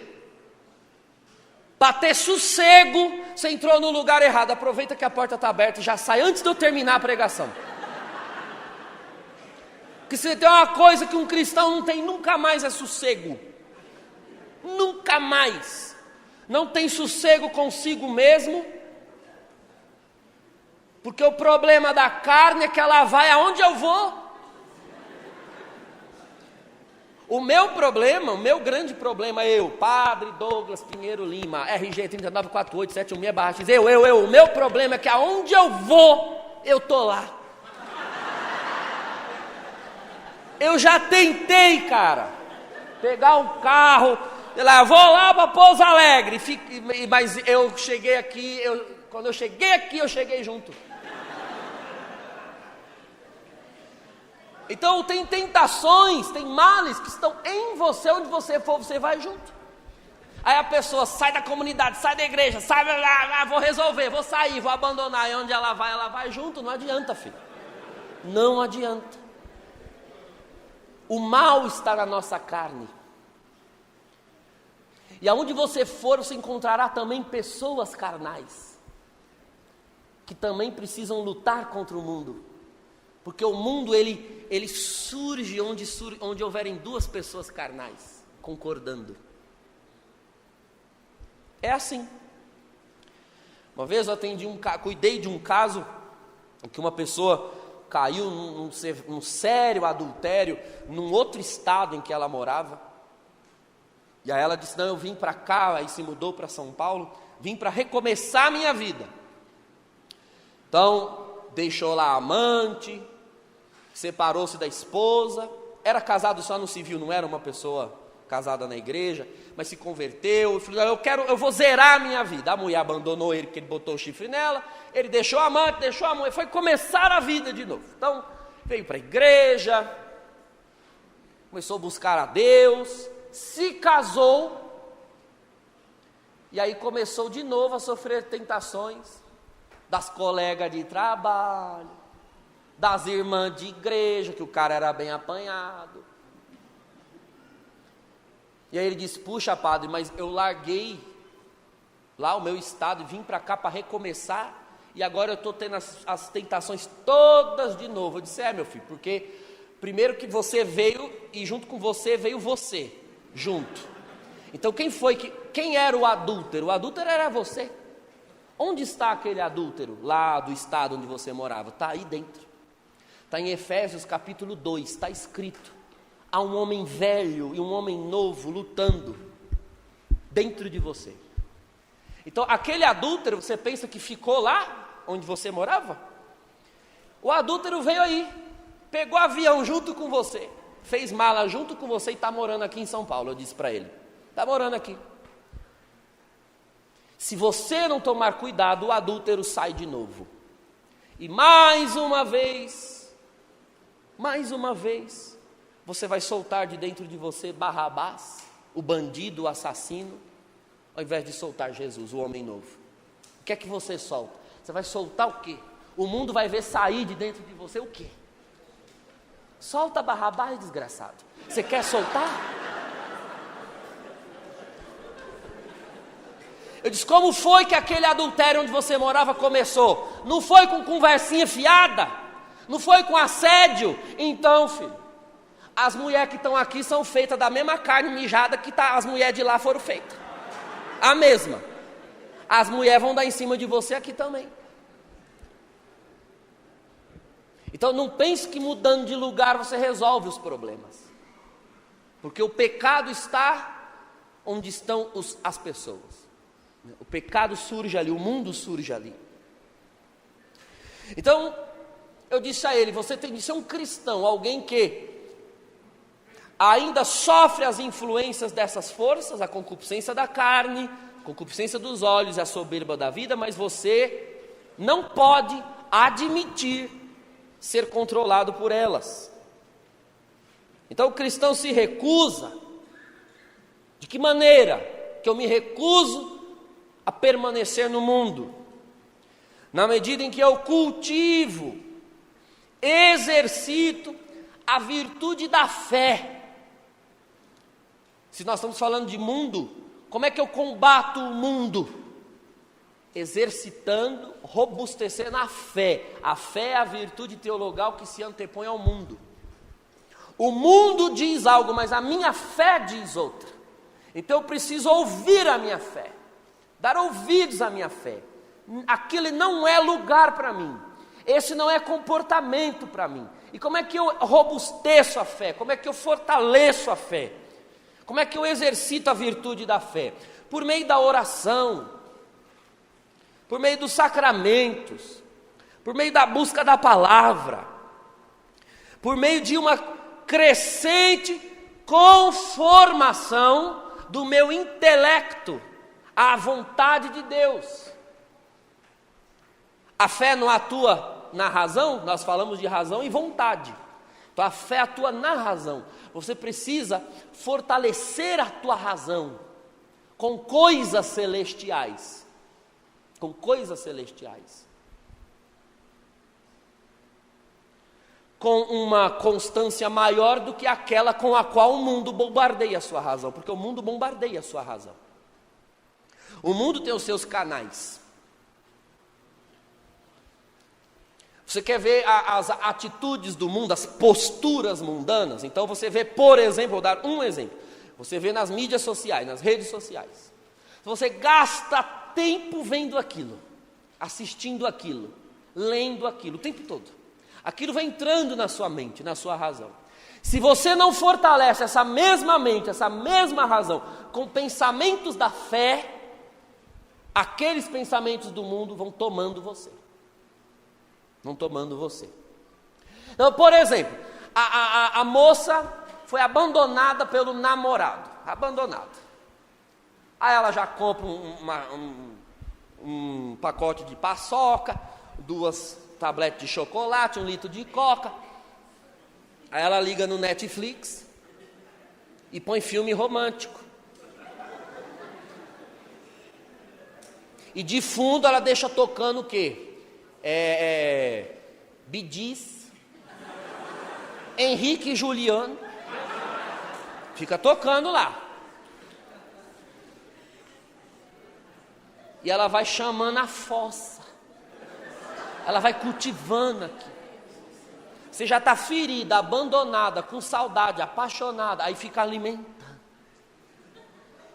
para ter sossego, você entrou no lugar errado. Aproveita que a porta está aberta e já sai antes de eu terminar a pregação. Porque se tem uma coisa que um cristão não tem nunca mais é sossego. Nunca mais. Não tem sossego consigo mesmo. Porque o problema da carne é que ela vai aonde eu vou. O meu problema, o meu grande problema, Padre Douglas Pinheiro Lima, RG 3948716/X, o meu problema é que aonde eu vou, eu tô lá. Eu já tentei, cara, pegar um carro, eu vou lá para Pouso Alegre, mas eu cheguei aqui, quando eu cheguei aqui, eu cheguei junto. Então tem tentações, tem males que estão em você, onde você for, você vai junto. Aí a pessoa sai da comunidade, sai da igreja, sai, vou resolver, vou sair, vou abandonar, e onde ela vai junto, não adianta, filho. Não adianta. O mal está na nossa carne. E aonde você for, você encontrará também pessoas carnais, que também precisam lutar contra o mundo. Porque o mundo, ele surge onde houverem duas pessoas carnais, concordando. É assim. Uma vez eu cuidei de um caso, em que uma pessoa caiu num sério adultério, num outro estado em que ela morava. E aí ela disse, não, eu vim para cá, aí se mudou para São Paulo, vim para recomeçar a minha vida. Então, deixou lá a amante, separou-se da esposa, era casado só no civil, não era uma pessoa casada na igreja, mas se converteu, falou, eu vou zerar a minha vida. A mulher abandonou ele, porque ele botou o chifre nela, ele deixou a amante, deixou a mulher, foi começar a vida de novo. Então, veio para a igreja, começou a buscar a Deus, se casou, e aí começou de novo a sofrer tentações das colegas de trabalho, das irmãs de igreja, que o cara era bem apanhado. E aí ele disse, puxa padre, mas eu larguei lá o meu estado e vim para cá para recomeçar, e agora eu estou tendo as tentações todas de novo. Eu disse, meu filho, porque primeiro que você veio, e junto com você veio você, junto. Então quem era o adúltero? O adúltero era você. Onde está aquele adúltero? Lá do estado onde você morava, está aí dentro. Está em Efésios capítulo 2, está escrito, há um homem velho e um homem novo lutando dentro de você. Então aquele adúltero, você pensa que ficou lá onde você morava? O adúltero veio aí, pegou avião junto com você, fez mala junto com você e está morando aqui em São Paulo. Eu disse para ele, está morando aqui. Se você não tomar cuidado, o adúltero sai de novo. E mais uma vez, você vai soltar de dentro de você Barrabás, o bandido, o assassino, ao invés de soltar Jesus, o homem novo. O que é que você solta? Você vai soltar o quê? O mundo vai ver sair de dentro de você o quê? Solta Barrabás, desgraçado. Você quer soltar? Eu disse, como foi que aquele adultério onde você morava começou? Não foi com conversinha fiada? Não foi com assédio? Então, filho, as mulheres que estão aqui são feitas da mesma carne mijada que as mulheres de lá foram feitas. A mesma. As mulheres vão dar em cima de você aqui também. Então não pense que mudando de lugar você resolve os problemas. Porque o pecado está onde estão as pessoas. O pecado surge ali, o mundo surge ali. Então, eu disse a ele, você tem de ser um cristão, alguém que ainda sofre as influências dessas forças, a concupiscência da carne, a concupiscência dos olhos e a soberba da vida, mas você não pode admitir ser controlado por elas. Então o cristão se recusa. De que maneira? Que eu me recuso a permanecer no mundo. Na medida em que eu cultivo, exercito a virtude da fé. Se nós estamos falando de mundo, como é que eu combato o mundo? Exercitando, robustecendo a fé. A fé é a virtude teologal que se antepõe ao mundo. O mundo diz algo, mas a minha fé diz outra. Então eu preciso ouvir a minha fé, dar ouvidos à minha fé. Aquele não é lugar para mim. Esse não é comportamento para mim. E como é que eu robusteço a fé? Como é que eu fortaleço a fé? Como é que eu exercito a virtude da fé? Por meio da oração, por meio dos sacramentos, por meio da busca da palavra, por meio de uma crescente conformação do meu intelecto à vontade de Deus. A fé não atua na razão, nós falamos de razão e vontade. Então a fé atua na razão. Você precisa fortalecer a tua razão com coisas celestiais. Com coisas celestiais. Com uma constância maior do que aquela com a qual o mundo bombardeia a sua razão, porque o mundo bombardeia a sua razão. O mundo tem os seus canais. Você quer ver as atitudes do mundo, as posturas mundanas? Então você vê, por exemplo, vou dar um exemplo. Você vê nas mídias sociais, nas redes sociais. Você gasta tempo vendo aquilo, assistindo aquilo, lendo aquilo, o tempo todo. Aquilo vai entrando na sua mente, na sua razão. Se você não fortalece essa mesma mente, essa mesma razão, com pensamentos da fé, aqueles pensamentos do mundo vão tomando você. Vão tomando você. Então, por exemplo, a moça foi abandonada pelo namorado. Abandonada. Aí ela já compra um pacote de paçoca, 2 tabletes de chocolate, 1 litro de coca. Aí ela liga no Netflix e põe filme romântico. E de fundo ela deixa tocando o quê? Bee Gees, Henrique e Juliano. Fica tocando lá. E ela vai chamando a fossa. Ela vai cultivando aqui. Você já está ferida, abandonada, com saudade, apaixonada. Aí fica alimentando.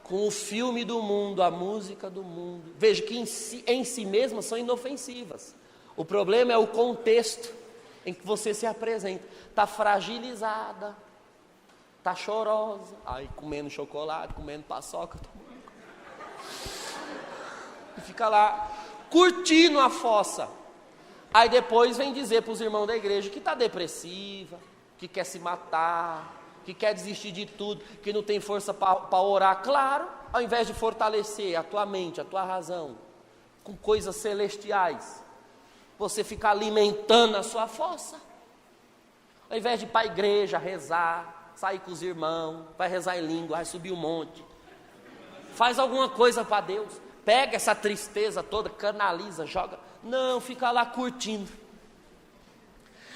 Com o filme do mundo, a música do mundo. Veja que em si mesmas são inofensivas. O problema é o contexto em que você se apresenta. Está fragilizada. Está chorosa. Aí comendo chocolate, comendo paçoca. E fica lá curtindo a fossa. Aí depois vem dizer para os irmãos da igreja que está depressiva, que quer se matar, que quer desistir de tudo, que não tem força para orar. Claro, ao invés de fortalecer a tua mente, a tua razão, com coisas celestiais, você fica alimentando a sua fossa. Ao invés de ir para a igreja, rezar, sair com os irmãos, vai rezar em língua, vai subir um monte. Faz alguma coisa para Deus. Pega essa tristeza toda, canaliza, joga. Não, fica lá curtindo.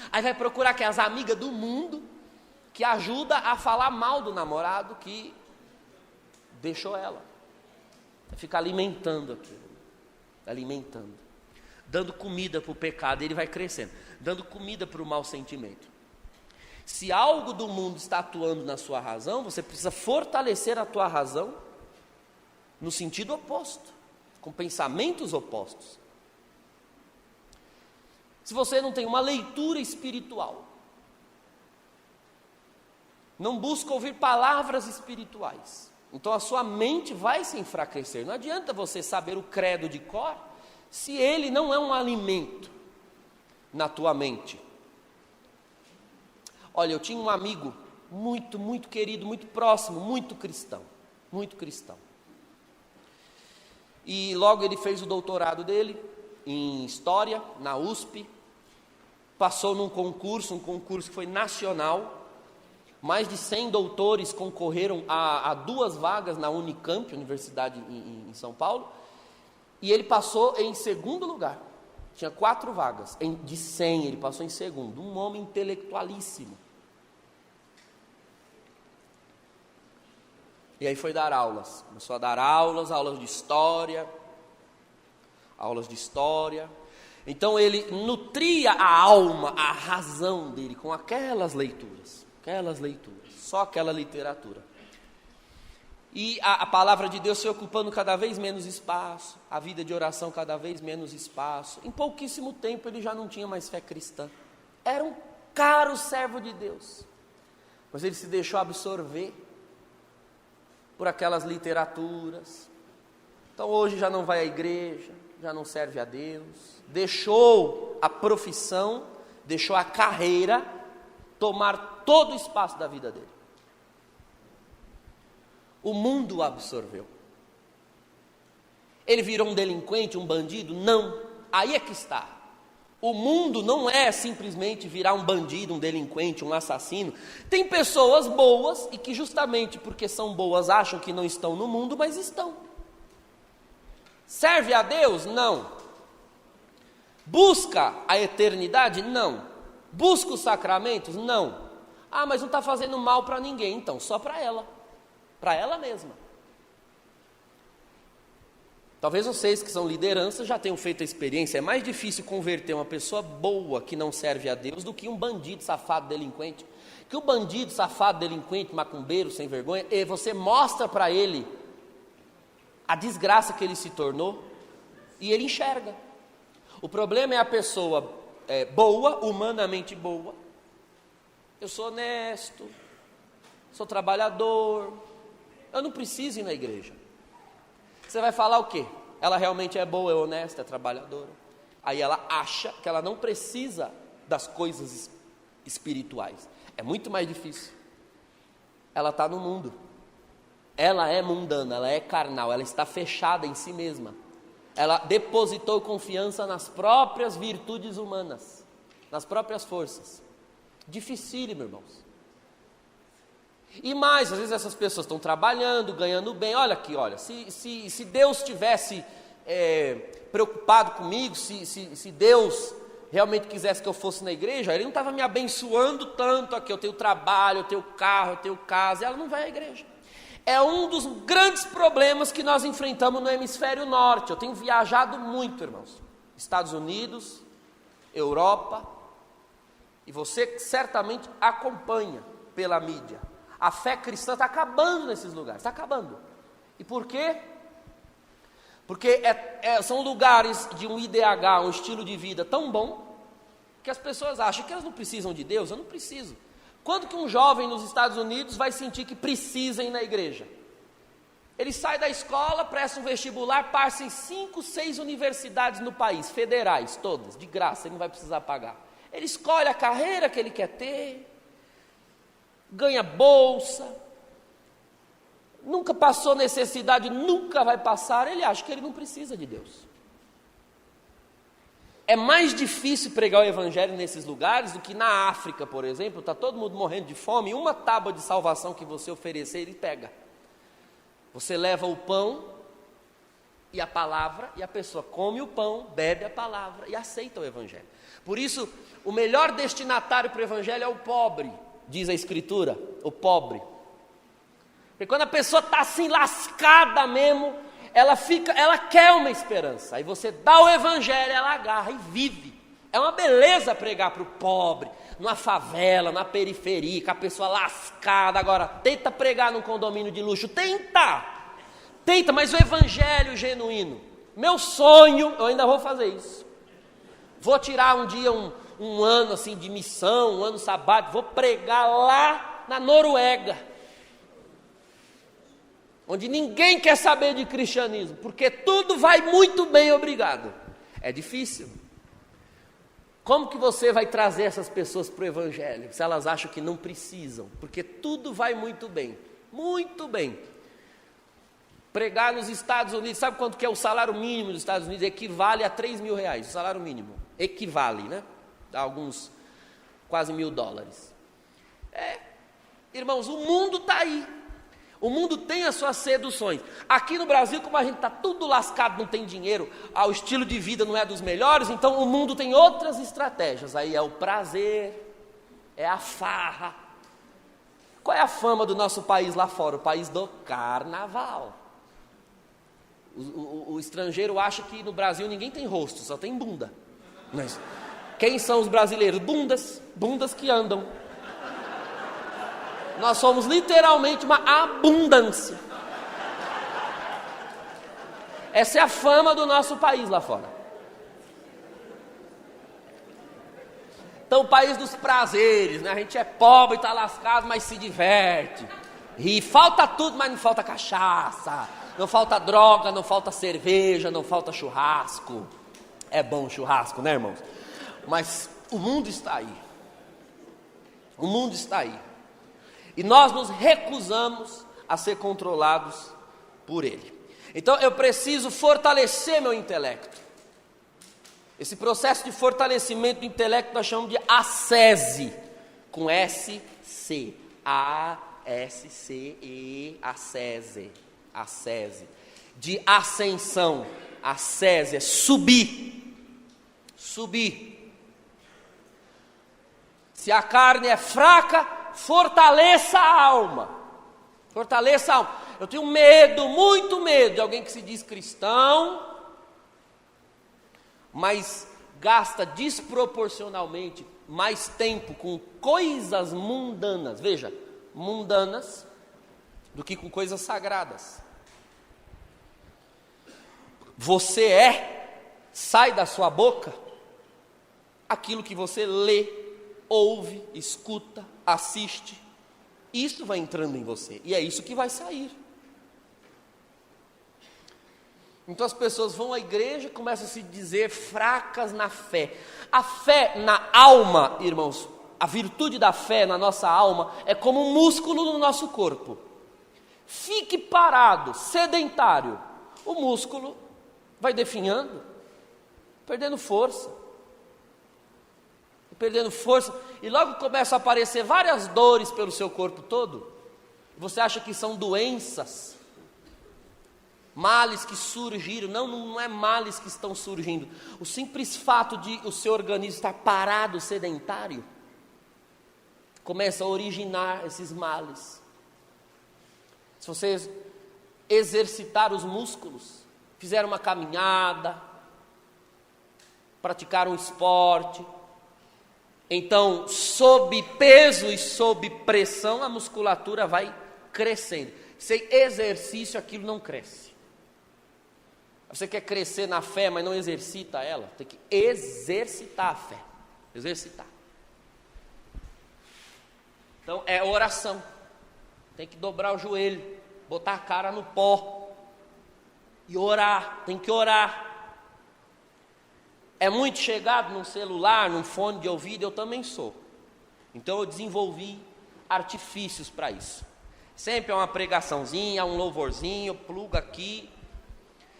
Aí vai procurar que as amigas do mundo, que ajuda a falar mal do namorado que deixou ela. Fica alimentando aquilo. Alimentando. Dando comida para o pecado, ele vai crescendo. Dando comida para o mau sentimento. Se algo do mundo está atuando na sua razão, você precisa fortalecer a tua razão no sentido oposto, com pensamentos opostos. Se você não tem uma leitura espiritual, não busca ouvir palavras espirituais, então a sua mente vai se enfraquecer. Não adianta você saber o credo de cor, se ele não é um alimento na tua mente. Olha, eu tinha um amigo muito, muito querido, muito próximo, muito cristão. E logo ele fez o doutorado dele em História, na USP, passou num concurso, um concurso que foi nacional, mais de 100 doutores concorreram a 2 vagas na Unicamp, Universidade em São Paulo, e ele passou em segundo lugar, tinha 4 vagas, de 100 ele passou em segundo, um homem intelectualíssimo. E aí foi dar aulas, começou a dar aulas de história, Então ele nutria a alma, a razão dele com aquelas leituras, só aquela literatura. E a palavra de Deus foi ocupando cada vez menos espaço, a vida de oração cada vez menos espaço. Em pouquíssimo tempo ele já não tinha mais fé cristã. Era um caro servo de Deus. Mas ele se deixou absorver por aquelas literaturas. Então hoje já não vai à igreja, já não serve a Deus, deixou a profissão, deixou a carreira tomar todo o espaço da vida dele. O mundo o absorveu. Ele virou um delinquente, um bandido? Não, aí é que está. O mundo não é simplesmente virar um bandido, um delinquente, um assassino. Tem pessoas boas e que justamente porque são boas acham que não estão no mundo, mas estão. Serve a Deus? Não. Busca a eternidade? Não. Busca os sacramentos? Não. Ah, mas não está fazendo mal para ninguém. Então, só para ela mesma. Talvez vocês que são lideranças já tenham feito a experiência. É mais difícil converter uma pessoa boa que não serve a Deus do que um bandido, safado, delinquente. Que o bandido, safado, delinquente, macumbeiro, sem vergonha, e você mostra para ele a desgraça que ele se tornou e ele enxerga. O problema é a pessoa boa, humanamente boa. Eu sou honesto, sou trabalhador, eu não preciso ir na igreja. Você vai falar o quê? Ela realmente é boa, é honesta, é trabalhadora. Aí ela acha que ela não precisa das coisas espirituais. É muito mais difícil. Ela está no mundo. Ela é mundana, ela é carnal, ela está fechada em si mesma. Ela depositou confiança nas próprias virtudes humanas, nas próprias forças. Dificílimo, irmãos. E mais, às vezes essas pessoas estão trabalhando, ganhando bem. Olha aqui, olha, se Deus tivesse preocupado comigo, se Deus realmente quisesse que eu fosse na igreja, Ele não estava me abençoando tanto aqui. Eu tenho trabalho, eu tenho carro, eu tenho casa, e ela não vai à igreja. É um dos grandes problemas que nós enfrentamos no hemisfério norte. Eu tenho viajado muito, irmãos. Estados Unidos, Europa, e você certamente acompanha pela mídia. A fé cristã está acabando nesses lugares, está acabando. E por quê? Porque são lugares de um IDH, um estilo de vida tão bom, que as pessoas acham que elas não precisam de Deus. Eu não preciso. Quando que um jovem nos Estados Unidos vai sentir que precisa ir na igreja? Ele sai da escola, presta um vestibular, passa em 5, 6 universidades no país, federais, todas, de graça, ele não vai precisar pagar. Ele escolhe a carreira que ele quer ter, ganha bolsa, nunca passou necessidade, nunca vai passar, ele acha que ele não precisa de Deus. É mais difícil pregar o evangelho nesses lugares do que na África, por exemplo. Está todo mundo morrendo de fome, e uma tábua de salvação que você oferecer, ele pega. Você leva o pão e a palavra, e a pessoa come o pão, bebe a palavra e aceita o evangelho. Por isso, o melhor destinatário para o evangelho é o pobre, diz a Escritura, o pobre. Porque quando a pessoa está assim lascada mesmo, ela quer uma esperança. Aí você dá o evangelho, ela agarra e vive. É uma beleza pregar para o pobre, numa favela, na periferia, com a pessoa lascada. Agora, tenta pregar num condomínio de luxo, tenta, mas o evangelho genuíno. Meu sonho, eu ainda vou fazer isso. Vou tirar um dia um ano assim de missão, um ano sabático, vou pregar lá na Noruega, onde ninguém quer saber de cristianismo, porque tudo vai muito bem, obrigado. É difícil. Como que você vai trazer essas pessoas para o evangelho, se elas acham que não precisam? Porque tudo vai muito bem, muito bem. Pregar nos Estados Unidos, sabe quanto que é o salário mínimo dos Estados Unidos? Equivale a 3 mil reais, o salário mínimo. Equivale, né? Dá alguns, quase $1.000. Irmãos, o mundo está aí. O mundo tem as suas seduções. Aqui no Brasil, como a gente está tudo lascado, não tem dinheiro, o estilo de vida não é dos melhores, então o mundo tem outras estratégias. Aí é o prazer, é a farra. Qual é a fama do nosso país lá fora? O país do carnaval. O estrangeiro acha que no Brasil ninguém tem rosto, só tem bunda. Mas quem são os brasileiros? Bundas que andam. Nós somos literalmente uma abundância. Essa é a fama do nosso país lá fora. Então, o país dos prazeres, né? A gente é pobre, está lascado, mas se diverte. E falta tudo, mas não falta cachaça. Não falta droga, não falta cerveja, não falta churrasco. É bom o churrasco, né, irmãos? Mas o mundo está aí. O mundo está aí. E nós nos recusamos a ser controlados por ele. Então, eu preciso fortalecer meu intelecto. Esse processo de fortalecimento do intelecto nós chamamos de ascese, com S-C, A-S-C-E, ascese, ascese, de ascensão, ascese, é subir, subir. Se a carne é fraca, fortaleça a alma, fortaleça a alma. Eu tenho medo, muito medo, de alguém que se diz cristão, mas gasta desproporcionalmente mais tempo com coisas mundanas, veja, mundanas, do que com coisas sagradas. Sai da sua boca aquilo que você lê, ouve, escuta, assiste, isso vai entrando em você, e é isso que vai sair. Então as pessoas vão à igreja e começam a se dizer fracas na fé. A fé na alma, irmãos, a virtude da fé na nossa alma é como um músculo no nosso corpo. Fique parado, sedentário, o músculo vai definhando, perdendo força, e logo começam a aparecer várias dores pelo seu corpo todo. Você acha que são doenças, males que surgiram? Não é males que estão surgindo. O simples fato de o seu organismo estar parado, sedentário, começa a originar esses males. Se você exercitar os músculos, fizer uma caminhada, praticar um esporte, então, sob peso e sob pressão, a musculatura vai crescendo. Sem exercício, aquilo não cresce. Você quer crescer na fé, mas não exercita ela? Tem que exercitar a fé. Exercitar. Então, é oração. Tem que dobrar o joelho, botar a cara no pó e orar. Tem que orar. É muito chegado num celular, num fone de ouvido, eu também sou. Então eu desenvolvi artifícios para isso. Sempre é uma pregaçãozinha, um louvorzinho, pluga aqui.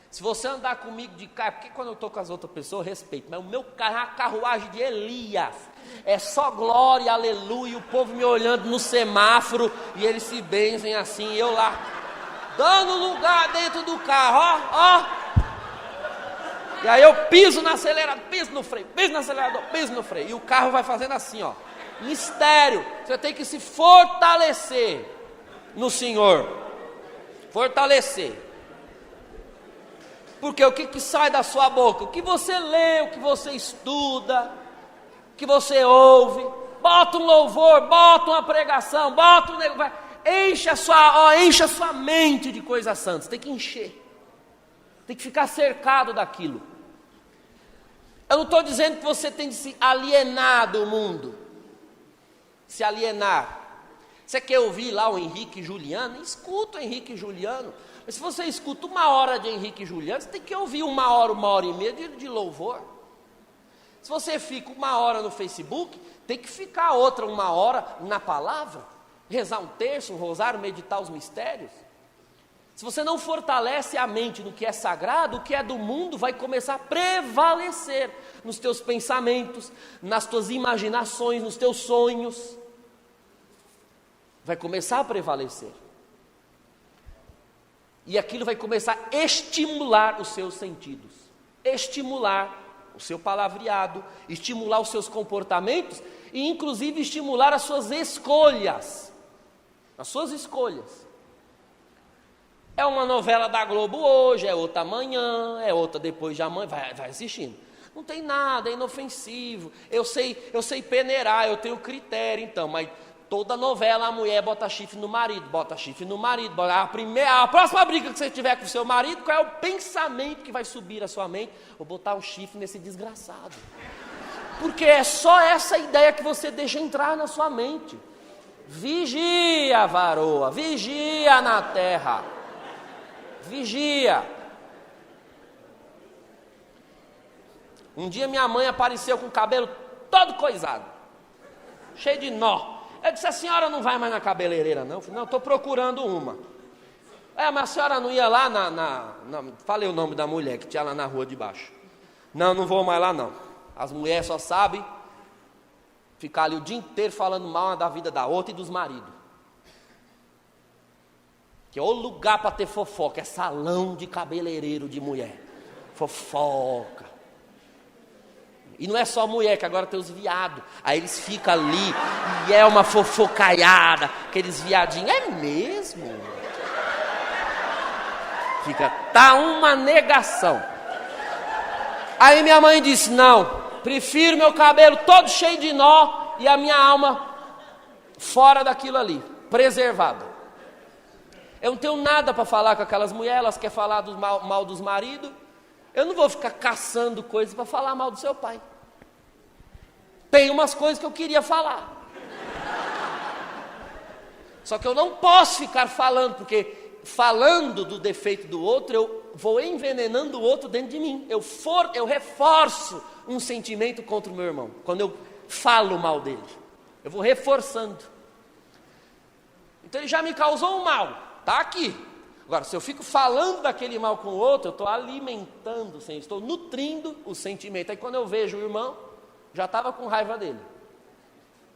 Se você andar comigo de carro, porque quando eu estou com as outras pessoas, eu respeito, mas o meu carro é a carruagem de Elias. É só glória, aleluia, o povo me olhando no semáforo, e eles se benzem assim, eu lá, dando lugar dentro do carro, ó. E aí eu piso no acelerador, piso no freio, piso no acelerador, piso no freio. E o carro vai fazendo assim, ó. Mistério. Você tem que se fortalecer no Senhor. Fortalecer. Porque o que sai da sua boca? O que você lê, o que você estuda, o que você ouve. Bota um louvor, bota uma pregação, bota um negócio. Enche a sua mente de coisas santas. Tem que encher. Tem que ficar cercado daquilo. Eu não estou dizendo que você tem de se alienar do mundo. Se alienar. Você quer ouvir lá o Henrique e Juliano? Escuta o Henrique e Juliano. Mas se você escuta 1 hora de Henrique e Juliano, você tem que ouvir 1 hora e meia de louvor. Se você fica 1 hora no Facebook, tem que ficar outra 1 hora na palavra. Rezar um terço, um rosário, meditar os mistérios. Se você não fortalece a mente no que é sagrado, o que é do mundo vai começar a prevalecer nos teus pensamentos, nas tuas imaginações, nos teus sonhos. Vai começar a prevalecer. E aquilo vai começar a estimular os seus sentidos, estimular o seu palavreado, estimular os seus comportamentos e inclusive estimular as suas escolhas. As suas escolhas. É uma novela da Globo hoje, é outra amanhã, é outra depois de amanhã, vai assistindo. Não tem nada, é inofensivo. Eu sei peneirar, eu tenho critério, então, mas toda novela a mulher bota chifre no marido. A próxima briga que você tiver com o seu marido, qual é o pensamento que vai subir à sua mente? Vou botar um chifre nesse desgraçado. Porque é só essa ideia que você deixa entrar na sua mente. Vigia, varoa, vigia na terra. Vigia. Um dia minha mãe apareceu com o cabelo todo coisado, cheio de nó. Eu disse, a senhora não vai mais na cabeleireira não? Eu falei, não, estou procurando uma. Mas a senhora não ia lá falei o nome da mulher que tinha lá na rua de baixo. Não, não vou mais lá não. As mulheres só sabem ficar ali o dia inteiro falando mal da vida da outra e dos maridos. Que é o lugar para ter fofoca, é salão de cabeleireiro de mulher. Fofoca. E não é só mulher, que agora tem os viados. Aí eles ficam ali e é uma fofocaiada, aqueles viadinhos. É mesmo? Tá uma negação. Aí minha mãe disse, não, prefiro meu cabelo todo cheio de nó e a minha alma fora daquilo ali, preservada. Eu não tenho nada para falar com aquelas mulheres, elas querem falar do mal dos maridos. Eu não vou ficar caçando coisas para falar mal do seu pai. Tem umas coisas que eu queria falar. Só que eu não posso ficar falando, porque falando do defeito do outro, eu vou envenenando o outro dentro de mim. Eu reforço um sentimento contra o meu irmão. Quando eu falo mal dele, eu vou reforçando. Então ele já me causou um mal, está aqui. Agora, se eu fico falando daquele mal com o outro, eu estou alimentando, estou nutrindo o sentimento. Aí quando eu vejo o irmão, já estava com raiva dele.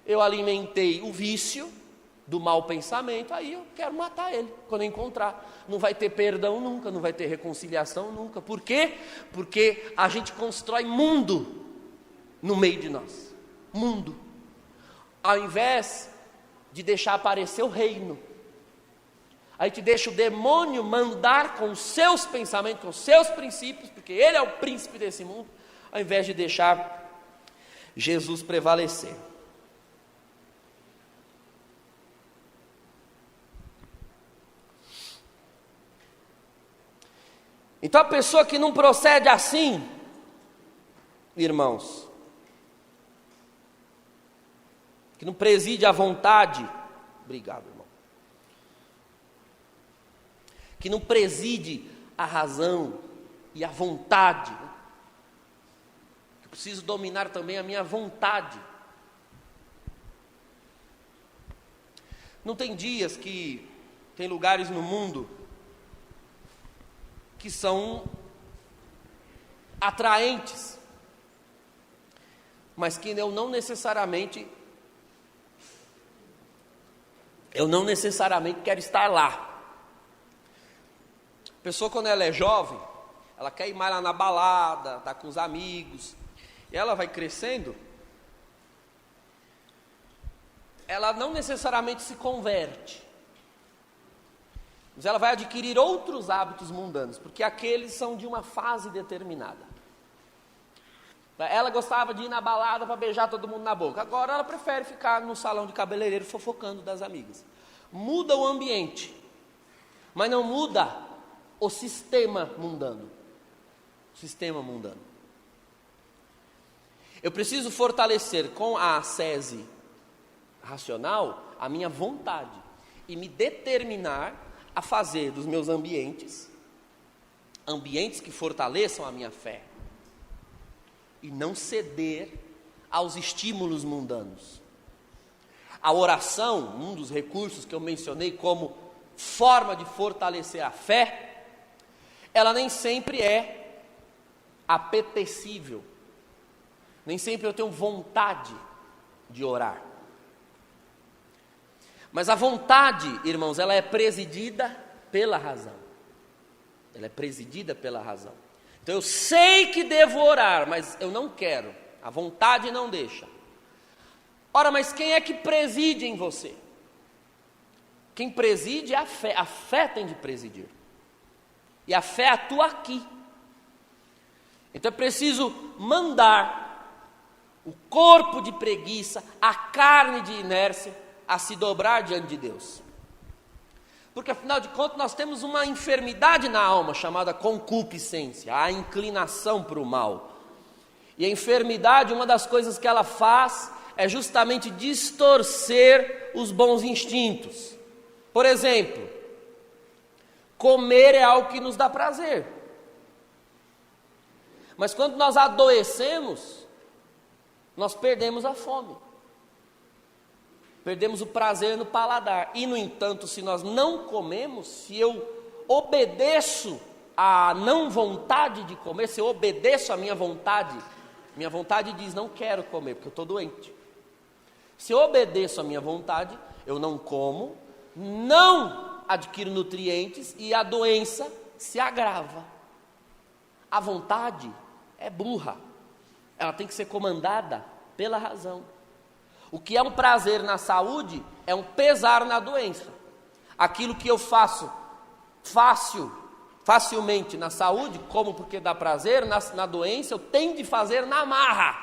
Eu alimentei o vício do mau pensamento, aí eu quero matar ele quando eu encontrar. Não vai ter perdão nunca, não vai ter reconciliação nunca. Por quê? Porque a gente constrói mundo no meio de nós. Mundo. Ao invés de deixar aparecer o reino. Aí te deixa o demônio mandar com os seus pensamentos, com os seus princípios, porque ele é o príncipe desse mundo, ao invés de deixar Jesus prevalecer. Então a pessoa que não procede assim, irmãos, que não preside à vontade, obrigado, irmão, que não preside a razão e a vontade, eu preciso dominar também a minha vontade. Não tem dias que tem lugares no mundo que são atraentes, mas que eu não necessariamente quero estar lá. A pessoa, quando ela é jovem, ela quer ir mais lá na balada, tá com os amigos, e ela vai crescendo, ela não necessariamente se converte, mas ela vai adquirir outros hábitos mundanos, porque aqueles são de uma fase determinada. Ela gostava de ir na balada para beijar todo mundo na boca, agora ela prefere ficar no salão de cabeleireiro fofocando das amigas. Muda o ambiente, mas não muda o sistema mundano. Eu preciso fortalecer com a ascese racional a minha vontade e me determinar a fazer dos meus ambientes que fortaleçam a minha fé e não ceder aos estímulos mundanos. A oração, um dos recursos que eu mencionei como forma de fortalecer a fé, ela nem sempre é apetecível, nem sempre eu tenho vontade de orar. Mas a vontade, irmãos, ela é presidida pela razão. Então eu sei que devo orar, mas eu não quero. A vontade não deixa. Ora, mas quem é que preside em você? Quem preside é a fé. A fé tem de presidir. E a fé atua aqui. Então é preciso mandar o corpo de preguiça, a carne de inércia, a se dobrar diante de Deus. Porque afinal de contas nós temos uma enfermidade na alma chamada concupiscência, a inclinação para o mal. E a enfermidade, uma das coisas que ela faz é justamente distorcer os bons instintos. Por exemplo, comer é algo que nos dá prazer. Mas quando nós adoecemos, nós perdemos a fome. Perdemos o prazer no paladar. E, no entanto, se nós não comemos, se eu obedeço à não vontade de comer, se eu obedeço à minha vontade diz não quero comer, porque eu estou doente. Se eu obedeço à minha vontade, eu não como, não adquiro nutrientes e a doença se agrava. A vontade é burra, ela tem que ser comandada pela razão. O que é um prazer na saúde é um pesar na doença. Aquilo que eu faço facilmente na saúde, como porque dá prazer, na doença eu tenho de fazer na marra,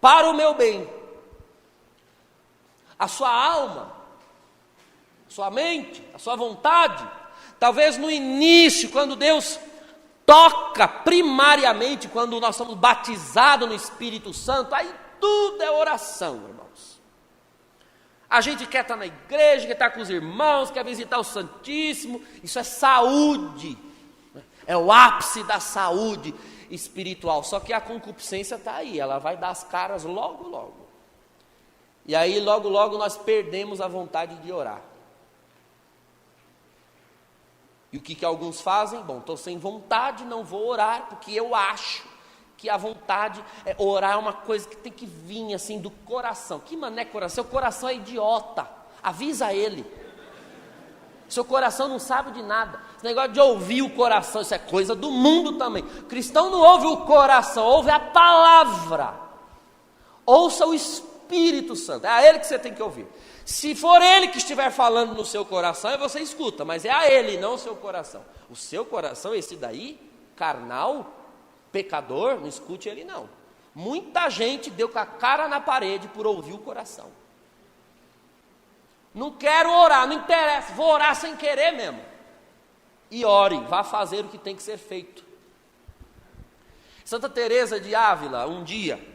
para o meu bem. A sua alma, a sua mente, a sua vontade, talvez no início, quando Deus toca primariamente, quando nós somos batizados no Espírito Santo, aí tudo é oração, irmãos. A gente quer estar na igreja, quer estar com os irmãos, quer visitar o Santíssimo. Isso é saúde, é o ápice da saúde espiritual. Só que a concupiscência está aí, ela vai dar as caras logo, logo. E aí logo, logo nós perdemos a vontade de orar. E o que alguns fazem? Bom, estou sem vontade, não vou orar, porque eu acho que a vontade, orar é uma coisa que tem que vir assim do coração. Que mané coração? Seu coração é idiota, avisa ele. Seu coração não sabe de nada. Esse negócio de ouvir o coração, isso é coisa do mundo também. O cristão não ouve o coração, ouve a palavra. Ouça o Espírito Santo, é a ele que você tem que ouvir. Se for ele que estiver falando no seu coração, você escuta, mas é a ele, não o seu coração. O seu coração, esse daí, carnal, pecador, não escute ele não. Muita gente deu com a cara na parede por ouvir o coração. Não quero orar, não interessa, vou orar sem querer mesmo. E ore, vá fazer o que tem que ser feito. Santa Teresa de Ávila, um dia,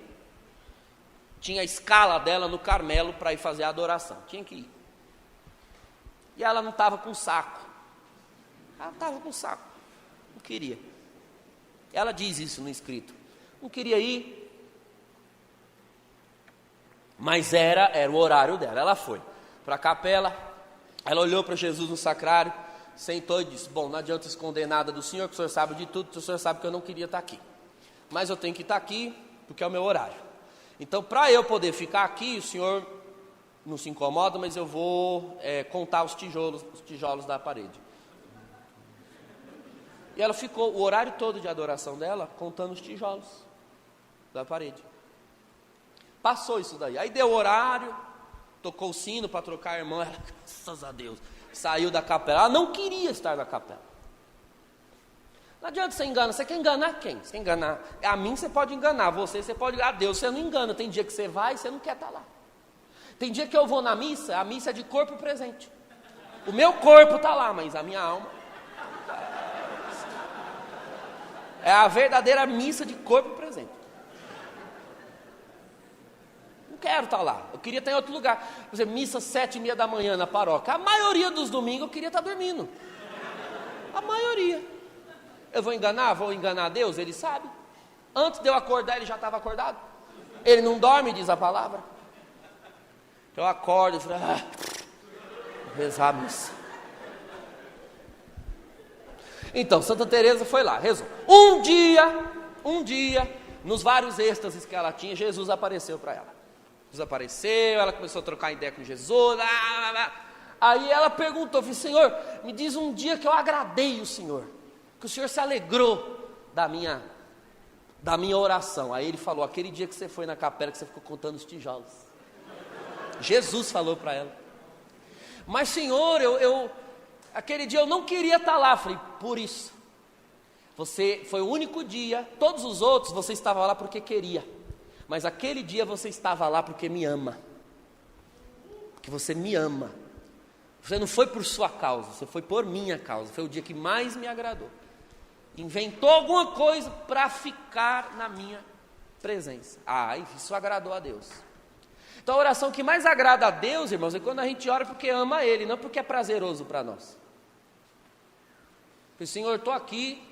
tinha a escala dela no Carmelo para ir fazer a adoração, tinha que ir. E ela não estava com saco. Ela estava com saco, não queria. Ela diz isso no escrito. Não queria ir, mas era o horário dela. Ela foi para a capela, ela olhou para Jesus no sacrário, sentou e disse: bom, não adianta esconder nada do Senhor, que o Senhor sabe de tudo, o Senhor sabe que eu não queria estar aqui. Mas eu tenho que estar aqui, porque é o meu horário. Então, para eu poder ficar aqui, o Senhor não se incomoda, mas eu vou contar os tijolos da parede. E ela ficou o horário todo de adoração dela contando os tijolos da parede. Passou isso daí. Aí deu o horário, tocou o sino para trocar a irmã. Ela, graças a Deus, saiu da capela. Ela não queria estar na capela. Não adianta você enganar. Você quer enganar quem? Você quer enganar a mim, você pode enganar. Você pode enganar. A Deus você não engana. Tem dia que você vai e você não quer estar lá. Tem dia que eu vou na missa, a missa é de corpo presente. O meu corpo está lá, mas a minha alma é a verdadeira missa de corpo presente. Não quero estar lá, eu queria estar em outro lugar. Por exemplo, missa 7h30 da manhã na paróquia. A maioria dos domingos eu queria estar dormindo. A maioria. Eu vou enganar Deus? Ele sabe. Antes de eu acordar, ele já estava acordado. Ele não dorme, diz a palavra. Eu acordo e falo, rezar a missa. Então, Santa Teresa foi lá, rezou. Um dia, nos vários êxtases que ela tinha, Jesus apareceu para ela. Jesus apareceu, ela começou a trocar ideia com Jesus. Aí ela perguntou, falei, Senhor, me diz um dia que eu agradei o Senhor, que o Senhor se alegrou da minha oração. Aí ele falou, aquele dia que você foi na capela, que você ficou contando os tijolos. Jesus falou para ela. Mas Senhor, aquele dia eu não queria estar lá. Falei, por isso. Você foi o único dia, todos os outros você estava lá porque queria. Mas aquele dia você estava lá porque me ama. Porque você me ama. Você não foi por sua causa, você foi por minha causa. Foi o dia que mais me agradou. inventou alguma coisa para ficar na minha presença. Isso agradou a Deus. Então a oração que mais agrada a Deus, irmãos, é quando a gente ora porque ama Ele, não porque é prazeroso para nós. Porque, Senhor, estou aqui,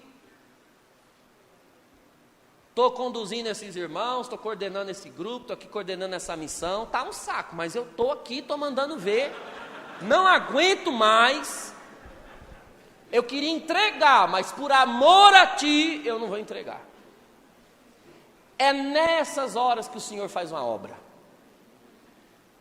estou conduzindo esses irmãos, estou coordenando esse grupo, estou aqui coordenando essa missão, está um saco, mas eu estou aqui, estou mandando ver, não aguento mais, eu queria entregar, mas por amor a Ti, eu não vou entregar. É nessas horas que o Senhor faz uma obra.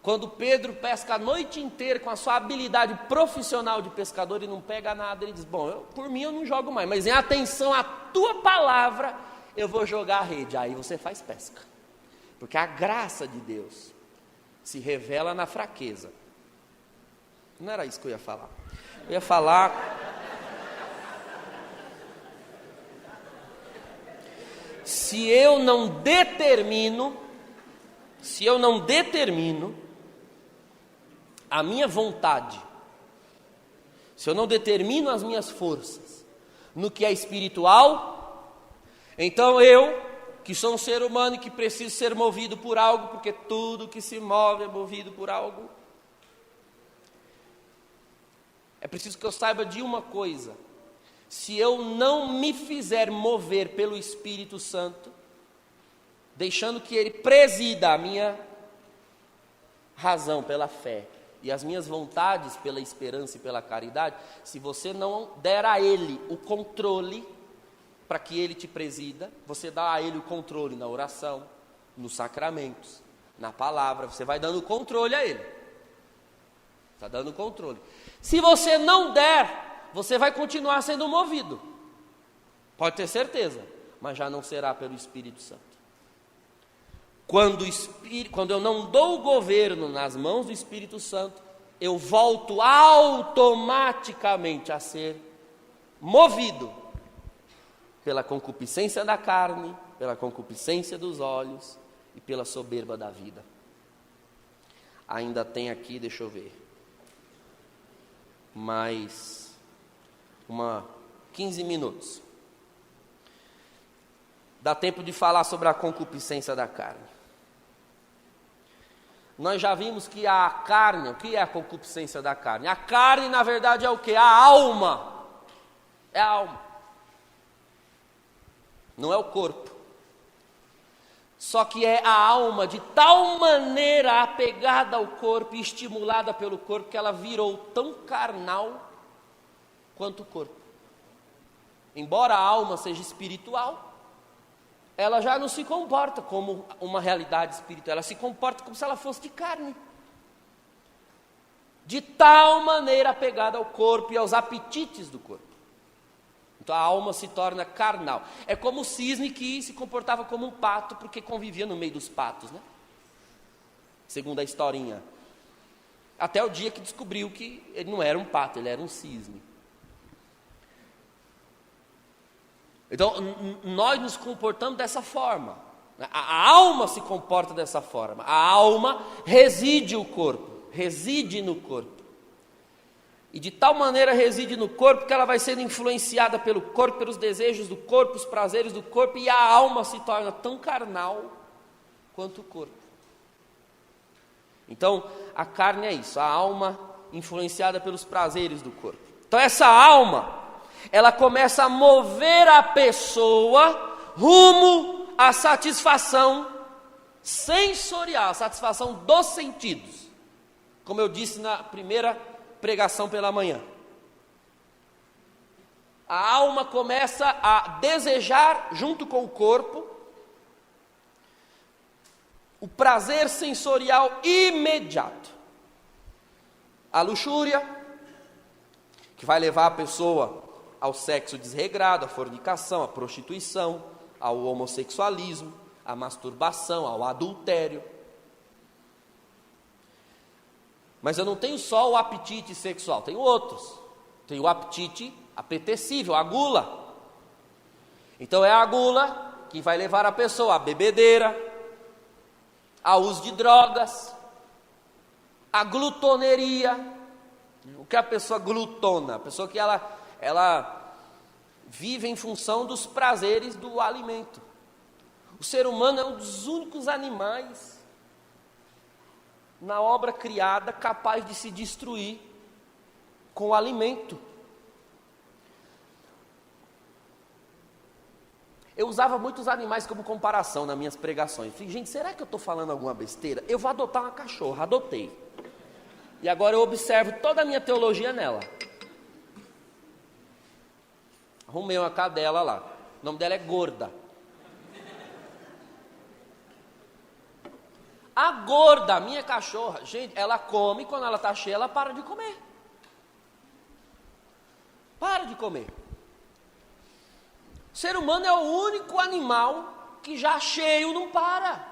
Quando Pedro pesca a noite inteira com a sua habilidade profissional de pescador e não pega nada, ele diz, por mim eu não jogo mais, mas em atenção à Tua palavra, eu vou jogar a rede. Aí você faz pesca, porque a graça de Deus se revela na fraqueza. Não era isso que eu ia falar. Eu ia falar se eu não determino a minha vontade, se eu não determino as minhas forças no que é espiritual, então eu, que sou um ser humano e que preciso ser movido por algo, porque tudo que se move é movido por algo, é preciso que eu saiba de uma coisa: se eu não me fizer mover pelo Espírito Santo, deixando que Ele presida a minha razão pela fé e as minhas vontades pela esperança e pela caridade, se você não der a Ele o controle para que Ele te presida, você dá a Ele o controle na oração, nos sacramentos, na palavra, você vai dando controle a Ele. Está dando controle. Se você não der, você vai continuar sendo movido. Pode ter certeza, mas já não será pelo Espírito Santo. Quando eu não dou o governo nas mãos do Espírito Santo, eu volto automaticamente a ser movido pela concupiscência da carne, pela concupiscência dos olhos e pela soberba da vida. Ainda tem aqui, deixa eu ver, mais 15 minutos. Dá tempo de falar sobre a concupiscência da carne. Nós já vimos que a carne, o que é a concupiscência da carne? A carne, na verdade, é o que? A alma. É a alma. Não é o corpo. Só que é a alma de tal maneira apegada ao corpo e estimulada pelo corpo que ela virou tão carnal quanto o corpo. Embora a alma seja espiritual, ela já não se comporta como uma realidade espiritual, ela se comporta como se ela fosse de carne. De tal maneira apegada ao corpo e aos apetites do corpo. Então a alma se torna carnal. É como o cisne que se comportava como um pato, porque convivia no meio dos patos, né? Segundo a historinha. Até o dia que descobriu que ele não era um pato, ele era um cisne. Então, nós nos comportamos dessa forma. A alma se comporta dessa forma. A alma reside no corpo. E de tal maneira reside no corpo que ela vai sendo influenciada pelo corpo, pelos desejos do corpo, os prazeres do corpo, e a alma se torna tão carnal quanto o corpo. Então, a carne é isso, a alma influenciada pelos prazeres do corpo. Então, essa alma, ela começa a mover a pessoa rumo à satisfação sensorial, a satisfação dos sentidos, como eu disse na primeira pregação pela manhã. A alma começa a desejar, junto com o corpo, o prazer sensorial imediato. A luxúria, que vai levar a pessoa ao sexo desregrado, à fornicação, à prostituição, ao homossexualismo, à masturbação, ao adultério. Mas eu não tenho só o apetite sexual, tenho outros. Tenho o apetite apetecível, a gula. Então é a gula que vai levar a pessoa à bebedeira, ao uso de drogas, à glutoneria. O que é a pessoa glutona? A pessoa que ela vive em função dos prazeres do alimento. O ser humano é um dos únicos animais na obra criada capaz de se destruir com o alimento. Eu usava muitos animais como comparação nas minhas pregações. Falei, gente, será que eu estou falando alguma besteira? Eu vou adotar uma cachorra, adotei. E agora eu observo toda a minha teologia nela. Arrumei uma cadela lá. O nome dela é Gorda. A Gorda, a minha cachorra, gente, ela come, quando ela está cheia, ela para de comer. Para de comer. O ser humano é o único animal que já cheio não para.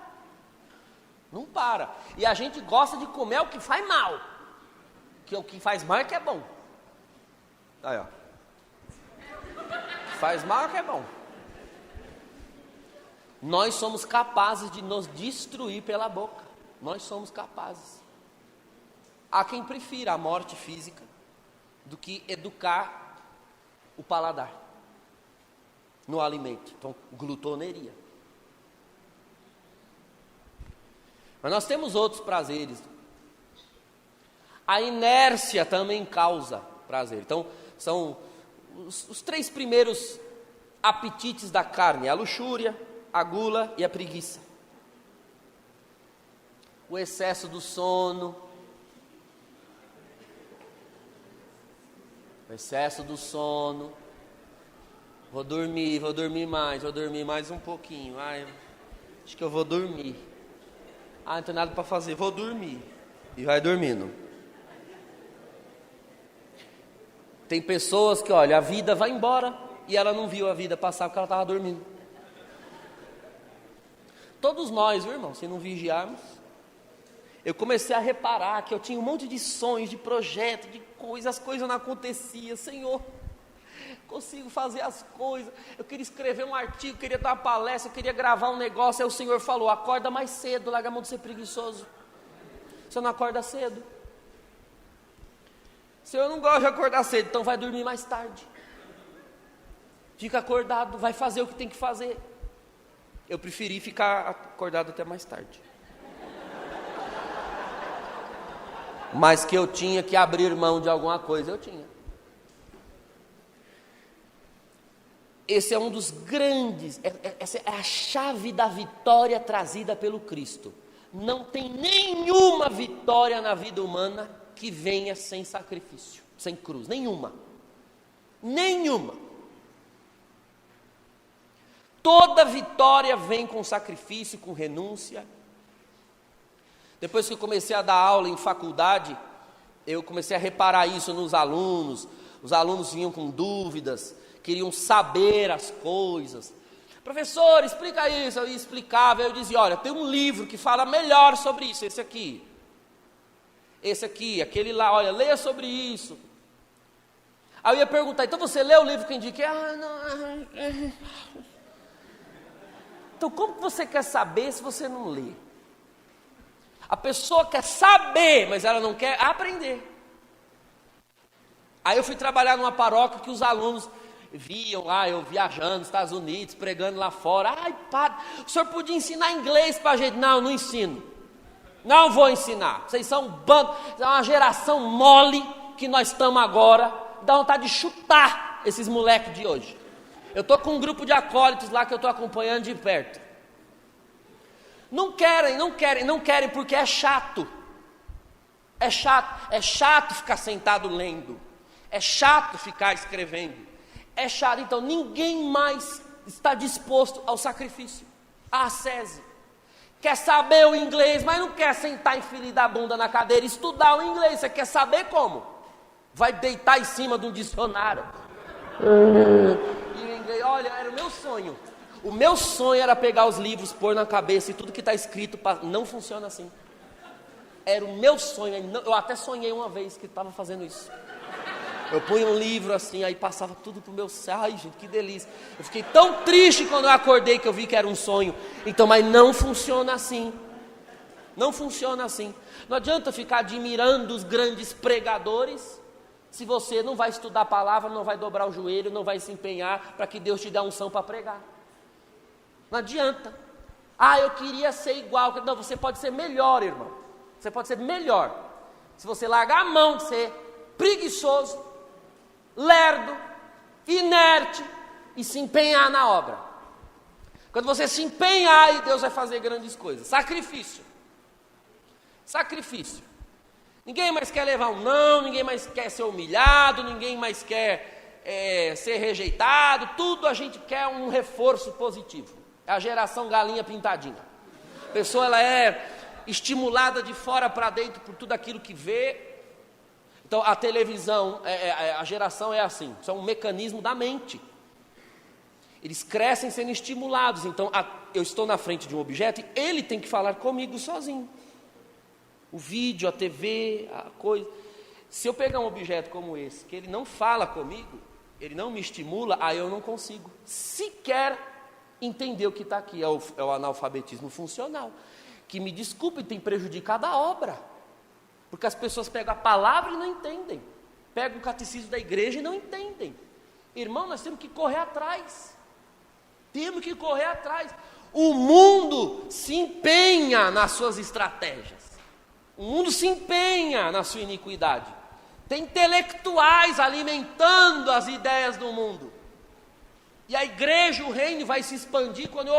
Não para. E a gente gosta de comer o que faz mal. Que o que faz mal é que é bom. Aí, ó. Faz mal é que é bom. Nós somos capazes de nos destruir pela boca. Nós somos capazes. Há quem prefira a morte física do que educar o paladar no alimento. Então, glutoneria. Mas nós temos outros prazeres. A inércia também causa prazer. Então, são os 3 primeiros apetites da carne: a luxúria, a gula e a preguiça. O excesso do sono. O excesso do sono. Vou dormir mais um pouquinho. Ai, acho que eu vou dormir. Ah, não tem nada para fazer, vou dormir. E vai dormindo. Tem pessoas que, olha, a vida vai embora e ela não viu a vida passar porque ela estava dormindo. Todos nós, viu, irmão, se não vigiarmos. Eu comecei a reparar que eu tinha um monte de sonhos, de projetos, de coisas, as coisas não aconteciam. Senhor, consigo fazer as coisas. Eu queria escrever um artigo, queria dar uma palestra, eu queria gravar um negócio. Aí o Senhor falou, acorda mais cedo, larga a mão de ser preguiçoso. Você não acorda cedo. Senhor, eu não gosto de acordar cedo, então vai dormir mais tarde. Fica acordado, vai fazer o que tem que fazer. Eu preferi ficar acordado até mais tarde. Mas que eu tinha que abrir mão de alguma coisa, eu tinha. Esse é um dos grandes, essa é a chave da vitória trazida pelo Cristo. Não tem nenhuma vitória na vida humana que venha sem sacrifício, sem cruz, nenhuma. Nenhuma. Toda vitória vem com sacrifício, com renúncia. Depois que eu comecei a dar aula em faculdade, eu comecei a reparar isso nos alunos. Os alunos vinham com dúvidas, queriam saber as coisas. Professor, explica isso. Eu explicava, eu dizia, olha, tem um livro que fala melhor sobre isso, esse aqui. Esse aqui, aquele lá, olha, leia sobre isso. Aí eu ia perguntar, então você leu o livro que eu indiquei? Não. Então como que você quer saber se você não lê? A pessoa quer saber, mas ela não quer aprender. Aí eu fui trabalhar numa paróquia que os alunos viam lá, eu viajando nos Estados Unidos, pregando lá fora. Ai, padre, o senhor podia ensinar inglês para a gente? Não, não ensino. Não vou ensinar. Vocês são um bando, é uma geração mole que nós estamos agora. Dá vontade de chutar esses moleques de hoje. Eu estou com um grupo de acólitos lá que eu estou acompanhando de perto. Não querem porque é chato. É chato ficar sentado lendo. É chato ficar escrevendo. É chato, então ninguém mais está disposto ao sacrifício, à ascese. Quer saber o inglês, mas não quer sentar e ferir da bunda na cadeira e estudar o inglês. Você quer saber como? Vai deitar em cima de um dicionário. E o inglês, olha, era o meu sonho. O meu sonho era pegar os livros, pôr na cabeça e tudo que está escrito, não funciona assim. Era o meu sonho, eu até sonhei uma vez que estava fazendo isso. Eu punha um livro assim, aí passava tudo para o meu céu. Ai, gente, que delícia. Eu fiquei tão triste quando eu acordei que eu vi que era um sonho. Então, mas não funciona assim. Não funciona assim. Não adianta ficar admirando os grandes pregadores se você não vai estudar a palavra, não vai dobrar o joelho, não vai se empenhar para que Deus te dê a unção para pregar. Não adianta. Eu queria ser igual. Não, você pode ser melhor, irmão. Você pode ser melhor se você largar a mão de ser preguiçoso, lerdo, inerte e se empenhar na obra. Quando você se empenhar, Deus vai fazer grandes coisas. Sacrifício. Ninguém mais quer levar um não, ninguém mais quer ser humilhado, ninguém mais quer ser rejeitado. Tudo a gente quer um reforço positivo. É a geração galinha pintadinha. A pessoa ela é estimulada de fora para dentro por tudo aquilo que vê. Então a televisão, a geração é assim, isso é um mecanismo da mente. Eles crescem sendo estimulados. Então eu estou na frente de um objeto e ele tem que falar comigo sozinho. O vídeo, a TV, a coisa. Se eu pegar um objeto como esse, que ele não fala comigo, ele não me estimula, aí eu não consigo sequer entender o que está aqui. É o analfabetismo funcional, que, me desculpe, tem prejudicado a obra, porque as pessoas pegam a palavra e não entendem, pegam o catecismo da igreja e não entendem. Irmão, nós temos que correr atrás, o mundo se empenha nas suas estratégias, o mundo se empenha na sua iniquidade, tem intelectuais alimentando as ideias do mundo, e a igreja, o reino vai se expandir quando eu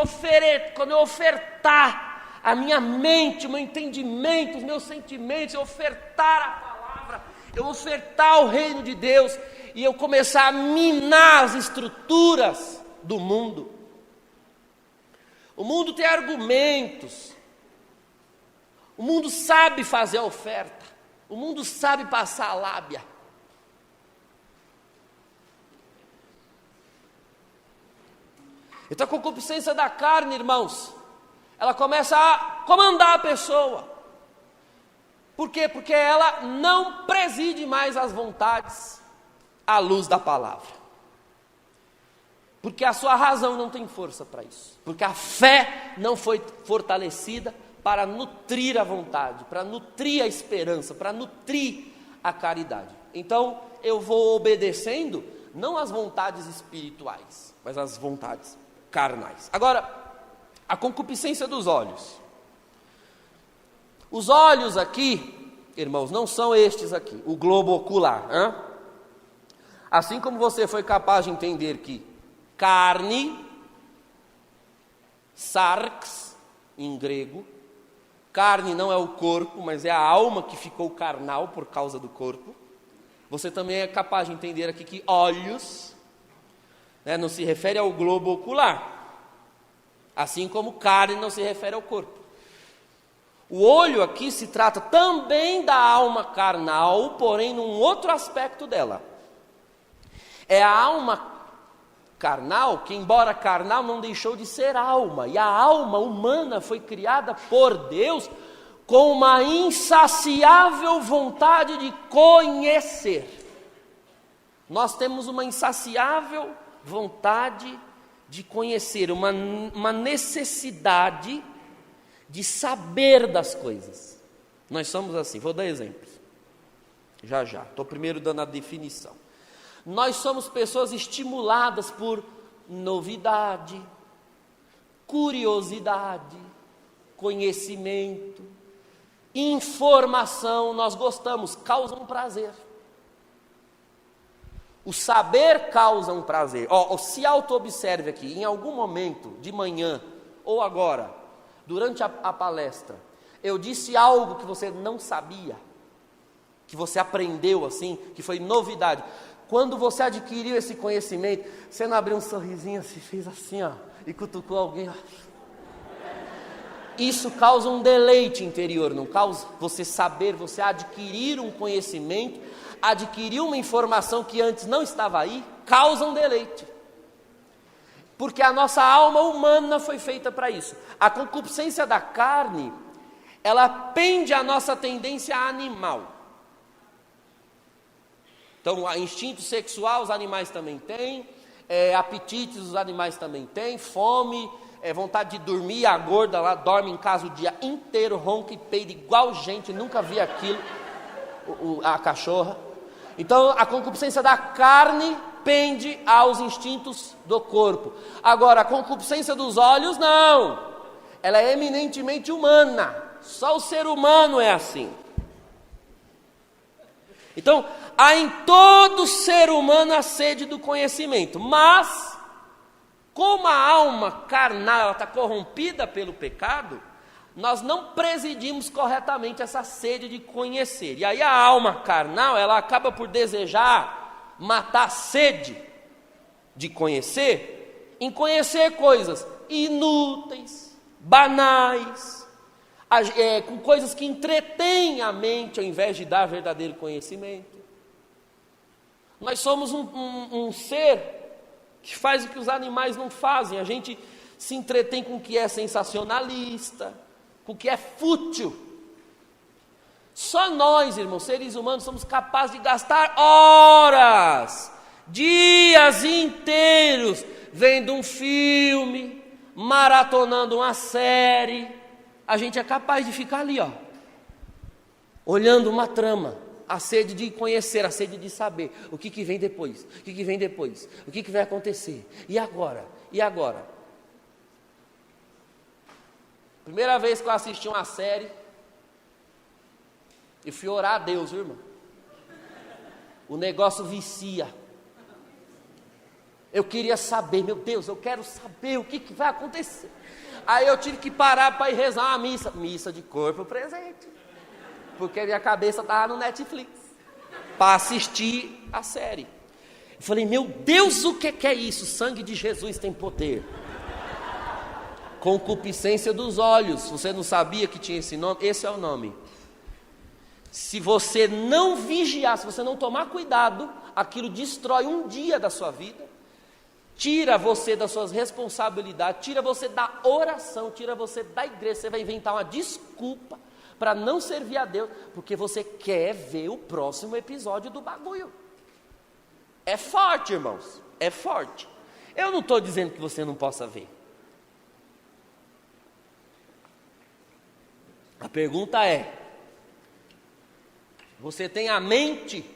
ofertar a minha mente, o meu entendimento, os meus sentimentos, eu ofertar a palavra, eu ofertar o reino de Deus, e eu começar a minar as estruturas do mundo. O mundo tem argumentos, o mundo sabe fazer a oferta, o mundo sabe passar a lábia. Então a concupiscência da carne, irmãos, ela começa a comandar a pessoa. Por quê? Porque ela não preside mais as vontades à luz da palavra. Porque a sua razão não tem força para isso. Porque a fé não foi fortalecida para nutrir a vontade, para nutrir a esperança, para nutrir a caridade. Então eu vou obedecendo não às vontades espirituais, mas às vontades carnais. Agora, a concupiscência dos olhos. Os olhos aqui, irmãos, não são estes aqui, o globo ocular. Assim como você foi capaz de entender que carne, sarx, em grego, carne não é o corpo, mas é a alma que ficou carnal por causa do corpo. Você também é capaz de entender aqui que olhos, não se refere ao globo ocular, assim como carne não se refere ao corpo. O olho aqui se trata também da alma carnal, porém num outro aspecto dela. É a alma carnal que, embora carnal, não deixou de ser alma. E a alma humana foi criada por Deus com uma insaciável vontade de conhecer. Nós temos uma insaciável vontade de conhecer, uma necessidade de saber das coisas. Nós somos assim, vou dar exemplos. Já, estou primeiro dando a definição. Nós somos pessoas estimuladas por novidade, curiosidade, conhecimento, informação. Nós gostamos, causa um prazer. O saber causa um prazer. Se auto-observe aqui, em algum momento, de manhã ou agora, durante a palestra, eu disse algo que você não sabia, que você aprendeu assim, que foi novidade. Quando você adquiriu esse conhecimento, você não abriu um sorrisinho assim, fez assim, e cutucou alguém. Isso causa um deleite interior, não causa? Você saber, você adquirir um conhecimento, adquirir uma informação que antes não estava aí, causa um deleite. Porque a nossa alma humana foi feita para isso. A concupiscência da carne, ela pende a nossa tendência animal. Então, instinto sexual os animais também têm, apetites os animais também têm, fome, vontade de dormir, a gorda lá dorme em casa o dia inteiro, ronca e peida igual gente, nunca vi aquilo, a cachorra. Então, a concupiscência da carne pende aos instintos do corpo. Agora, a concupiscência dos olhos, não. Ela é eminentemente humana. Só o ser humano é assim. Então, há em todo ser humano a sede do conhecimento. Mas, como a alma carnal está corrompida pelo pecado, nós não presidimos corretamente essa sede de conhecer. E aí a alma carnal, ela acaba por desejar matar a sede de conhecer, em conhecer coisas inúteis, banais, com coisas que entretêm a mente ao invés de dar verdadeiro conhecimento. Nós somos um ser que faz o que os animais não fazem. A gente se entretém com o que é sensacionalista, com o que é fútil. Só nós, irmãos, seres humanos, somos capazes de gastar horas, dias inteiros, vendo um filme, maratonando uma série. A gente é capaz de ficar ali, olhando uma trama, a sede de conhecer, a sede de saber o que vem depois, o que vem depois, o que vai acontecer, e agora, e agora? Primeira vez que eu assisti uma série, eu fui orar a Deus, viu, irmão? O negócio vicia. Eu queria saber, meu Deus, eu quero saber o que vai acontecer. Aí eu tive que parar para ir rezar uma missa de corpo presente, porque minha cabeça estava no Netflix, para assistir a série. Eu falei, meu Deus, o que é isso? O sangue de Jesus tem poder. Concupiscência dos olhos. Você não sabia que tinha esse nome? Esse é o nome. Se você não vigiar, se você não tomar cuidado, aquilo destrói um dia da sua vida, tira você das suas responsabilidades, tira você da oração, tira você da igreja. Você vai inventar uma desculpa para não servir a Deus, porque você quer ver o próximo episódio do bagulho. É forte, irmãos, é forte. Eu não estou dizendo que você não possa ver. A pergunta é: você tem a mente,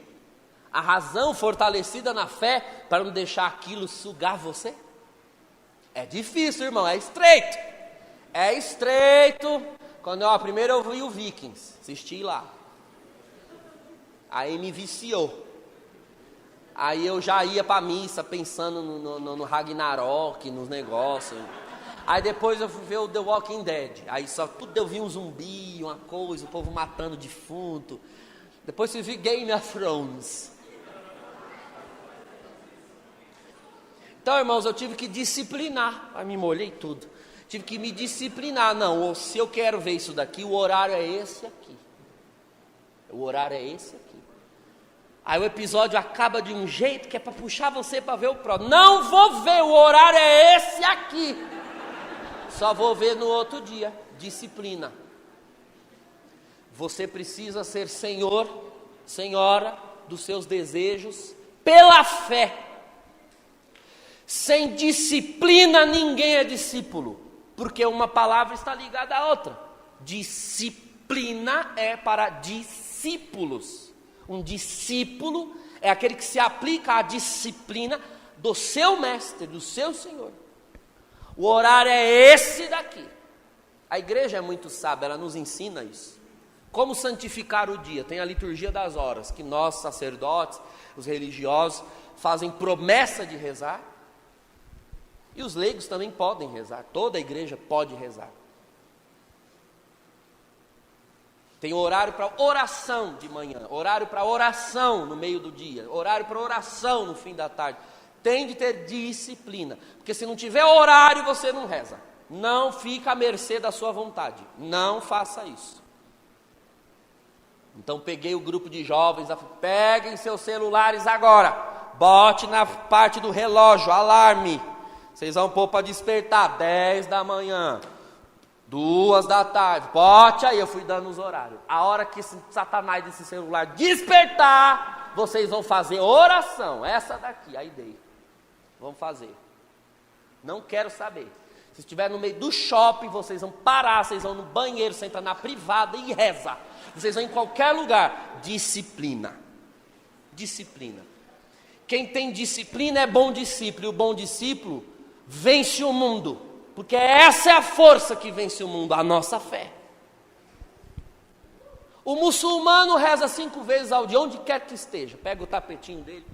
a razão fortalecida na fé para não deixar aquilo sugar você? É difícil, irmão, é estreito. É estreito. Quando primeiro eu vi o Vikings, assisti lá. Aí me viciou. Aí eu já ia para a missa pensando no Ragnarok, nos negócios. Aí depois eu fui ver o The Walking Dead. Aí só tudo eu vi um zumbi, uma coisa, o povo matando defunto. Depois eu vi Game of Thrones. Então, irmãos, eu tive que disciplinar. Aí me molhei tudo. Tive que me disciplinar. Não, se eu quero ver isso daqui, o horário é esse aqui. O horário é esse aqui. Aí o episódio acaba de um jeito que é para puxar você para ver o próximo. Não vou ver, o horário é esse aqui. Só vou ver no outro dia. Disciplina. Você precisa ser senhor, senhora dos seus desejos pela fé. Sem disciplina ninguém é discípulo, porque uma palavra está ligada à outra. Disciplina é para discípulos. Um discípulo é aquele que se aplica à disciplina do seu mestre, do seu Senhor. O horário é esse daqui. A igreja é muito sábia, ela nos ensina isso. Como santificar o dia? Tem a liturgia das horas, que nós, sacerdotes, os religiosos, fazem promessa de rezar. E os leigos também podem rezar, toda a igreja pode rezar. Tem horário para oração de manhã, horário para oração no meio do dia, horário para oração no fim da tarde. Tem de ter disciplina, porque se não tiver horário você não reza. Não fica à mercê da sua vontade, não faça isso. Então peguei o grupo de jovens, peguem seus celulares agora, bote na parte do relógio, alarme. Vocês vão pôr para despertar, 10 da manhã, 2 da tarde, bote aí, eu fui dando os horários. A hora que esse satanás desse celular despertar, vocês vão fazer oração, essa daqui, aí dei. Vamos fazer. Não quero saber. Se estiver no meio do shopping, vocês vão parar, vocês vão no banheiro, você entra na privada e reza. Vocês vão em qualquer lugar. Disciplina. Disciplina. Quem tem disciplina é bom discípulo, e o bom discípulo vence o mundo, porque essa é a força que vence o mundo, a nossa fé. O muçulmano reza 5 vezes ao dia, onde quer que esteja, pega o tapetinho dele,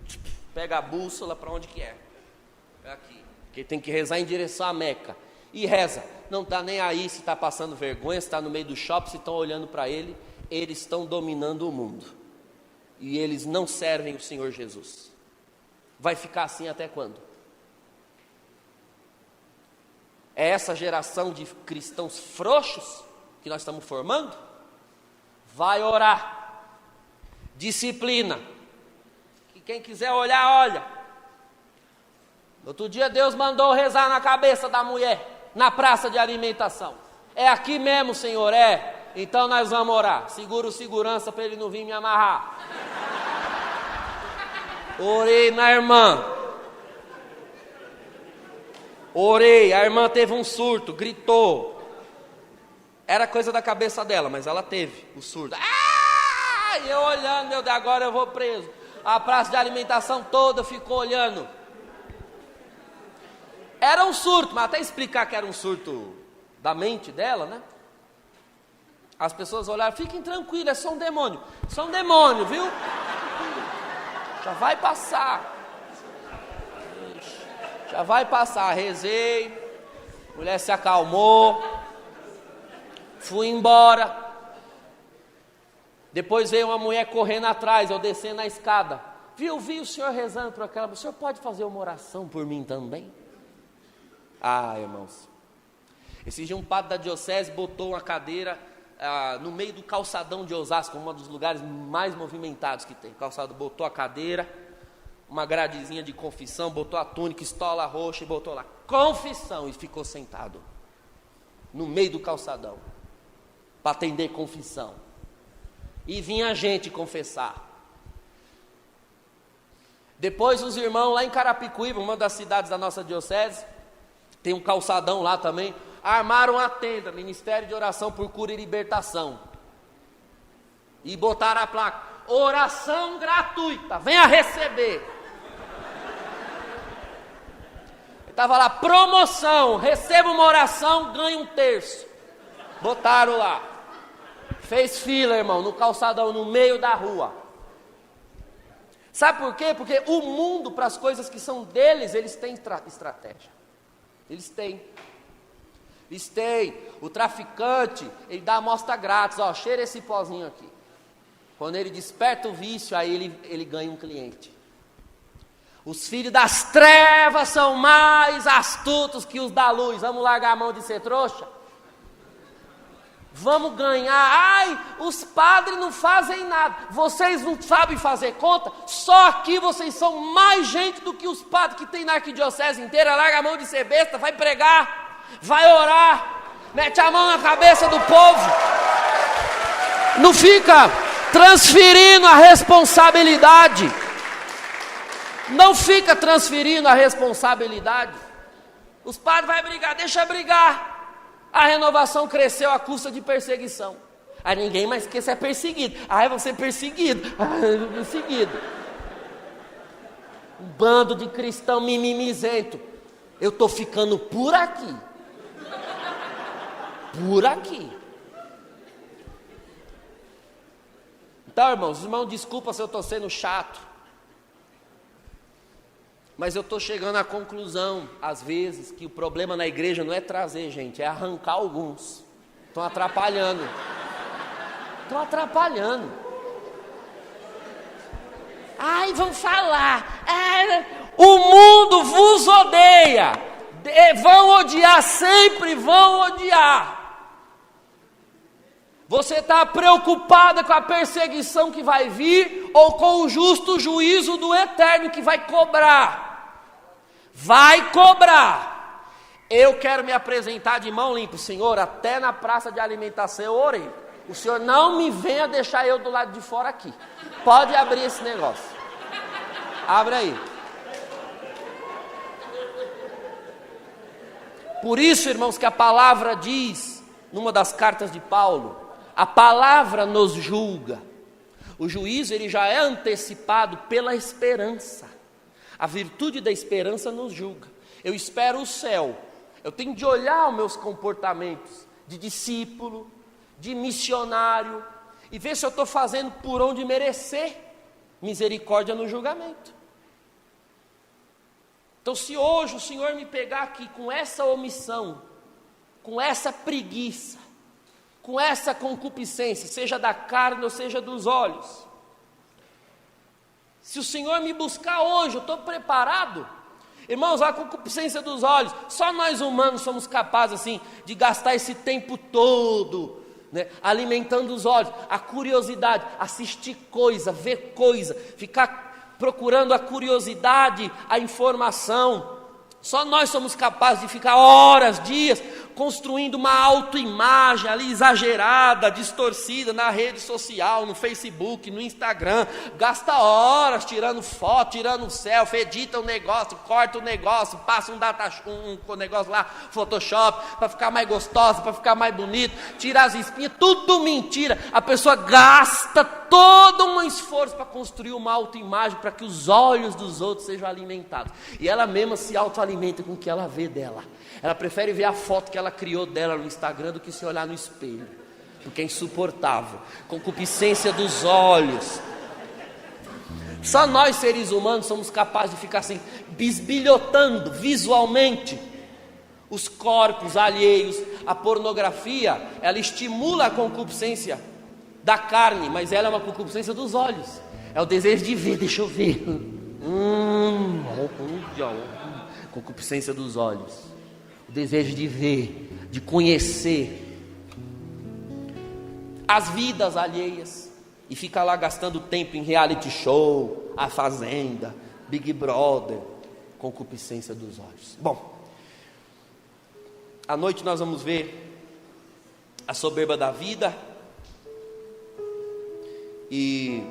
pega a bússola, para onde que é? É aqui, porque tem que rezar em direção à Meca, e reza, não está nem aí se está passando vergonha, se está no meio do shopping, se estão olhando para ele, eles estão dominando o mundo, e eles não servem o Senhor Jesus. Vai ficar assim até quando? É essa geração de cristãos frouxos que nós estamos formando? Vai orar, disciplina, que quem quiser olhar, olha. Outro dia Deus mandou rezar na cabeça da mulher, na praça de alimentação. É aqui mesmo, Senhor, é? Então nós vamos orar. Segura o segurança para ele não vir me amarrar. Orei na irmã. Orei, a irmã teve um surto, gritou. Era coisa da cabeça dela, mas ela teve o surto. Ah! E eu olhando, meu Deus, agora eu vou preso. A praça de alimentação toda ficou olhando. Era um surto, mas até explicar que era um surto da mente dela, né? As pessoas olharam, fiquem tranquilos, é só um demônio. Só um demônio, viu? Já vai passar. Já vai passar. Rezei. Mulher se acalmou. Fui embora. Depois veio uma mulher correndo atrás, eu descendo a escada. Vi o senhor rezando por aquela. O senhor pode fazer uma oração por mim também? Ah, irmãos. Esse dia um padre da diocese botou uma cadeira no meio do calçadão de Osasco, um dos lugares mais movimentados que tem. O calçado botou a cadeira, uma gradezinha de confissão, botou a túnica, estola roxa e botou lá, confissão, e ficou sentado no meio do calçadão para atender confissão. E vinha gente confessar. Depois os irmãos lá em Carapicuíba, uma das cidades da nossa diocese, tem um calçadão lá também, armaram a tenda, Ministério de Oração por Cura e Libertação, e botaram a placa, oração gratuita, venha receber. Estava lá, promoção, receba uma oração, ganha 1/3. Botaram lá, fez fila, irmão, no calçadão, no meio da rua. Sabe por quê? Porque o mundo, para as coisas que são deles, eles têm estratégia. Eles têm. O traficante, ele dá amostra grátis, ó, cheira esse pozinho aqui. Quando ele desperta o vício, aí ele ganha um cliente. Os filhos das trevas são mais astutos que os da luz. Vamos largar a mão de ser trouxa? Vamos ganhar. Ai, os padres não fazem nada. Vocês não sabem fazer conta? Só aqui vocês são mais gente do que os padres que tem na arquidiocese inteira. Larga a mão de ser besta, vai pregar, vai orar, mete a mão na cabeça do povo. Não fica transferindo a responsabilidade. Não fica transferindo a responsabilidade. Os padres vão brigar, deixa brigar. A renovação cresceu à custa de perseguição. Aí ninguém mais quer ser perseguido. Aí vão ser perseguido. Perseguido. Um bando de cristão mimimizento. Eu estou ficando por aqui. Por aqui. Então, irmãos, desculpa se eu estou sendo chato. Mas eu estou chegando à conclusão, às vezes, que o problema na igreja não é trazer gente, é arrancar alguns. Estão atrapalhando. Ai, vão falar. O mundo vos odeia. Vão odiar, sempre vão odiar. Você está preocupada com a perseguição que vai vir ou com o justo juízo do Eterno que vai cobrar? Vai cobrar. Eu quero me apresentar de mão limpa. Senhor, até na praça de alimentação eu orei. O Senhor não me venha deixar eu do lado de fora aqui. Pode abrir esse negócio. Abre aí. Por isso, irmãos, que a palavra diz, numa das cartas de Paulo, a palavra nos julga. O juízo ele já é antecipado pela esperança. A virtude da esperança nos julga. Eu espero o céu. Eu tenho de olhar os meus comportamentos de discípulo, de missionário, e ver se eu estou fazendo por onde merecer misericórdia no julgamento. Então, se hoje o Senhor me pegar aqui com essa omissão, com essa preguiça, com essa concupiscência, seja da carne ou seja dos olhos, se o Senhor me buscar hoje, eu estou preparado? Irmãos, a concupiscência dos olhos, só nós humanos somos capazes assim, de gastar esse tempo todo, né, alimentando os olhos, a curiosidade, assistir coisa, ver coisa, ficar procurando a curiosidade, a informação. Só nós somos capazes de ficar horas, dias, construindo uma autoimagem ali exagerada, distorcida na rede social, no Facebook, no Instagram, gasta horas tirando foto, tirando selfie, edita um negócio, corta um negócio, passa um negócio lá, Photoshop, para ficar mais gostosa, para ficar mais bonito, tira as espinhas, tudo mentira. A pessoa gasta todo um esforço para construir uma autoimagem, para que os olhos dos outros sejam alimentados, e ela mesma se autoalimenta com o que ela vê dela. Ela prefere ver a foto que ela criou dela no Instagram do que se olhar no espelho, porque é insuportável. Concupiscência dos olhos. Só nós seres humanos somos capazes de ficar assim, bisbilhotando visualmente os corpos alheios. A pornografia, ela estimula a concupiscência da carne, mas ela é uma concupiscência dos olhos. É o desejo de ver, deixa eu ver. Concupiscência dos olhos. O desejo de ver, de conhecer as vidas alheias, e fica lá gastando tempo em reality show, A Fazenda, Big Brother, concupiscência dos olhos. Bom, à noite nós vamos ver a soberba da vida e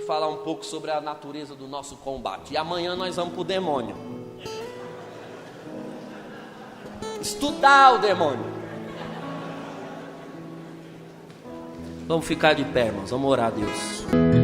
falar um pouco sobre a natureza do nosso combate. E amanhã nós vamos para o demônio, estudar o demônio. Vamos ficar de pé, irmãos, vamos orar a Deus.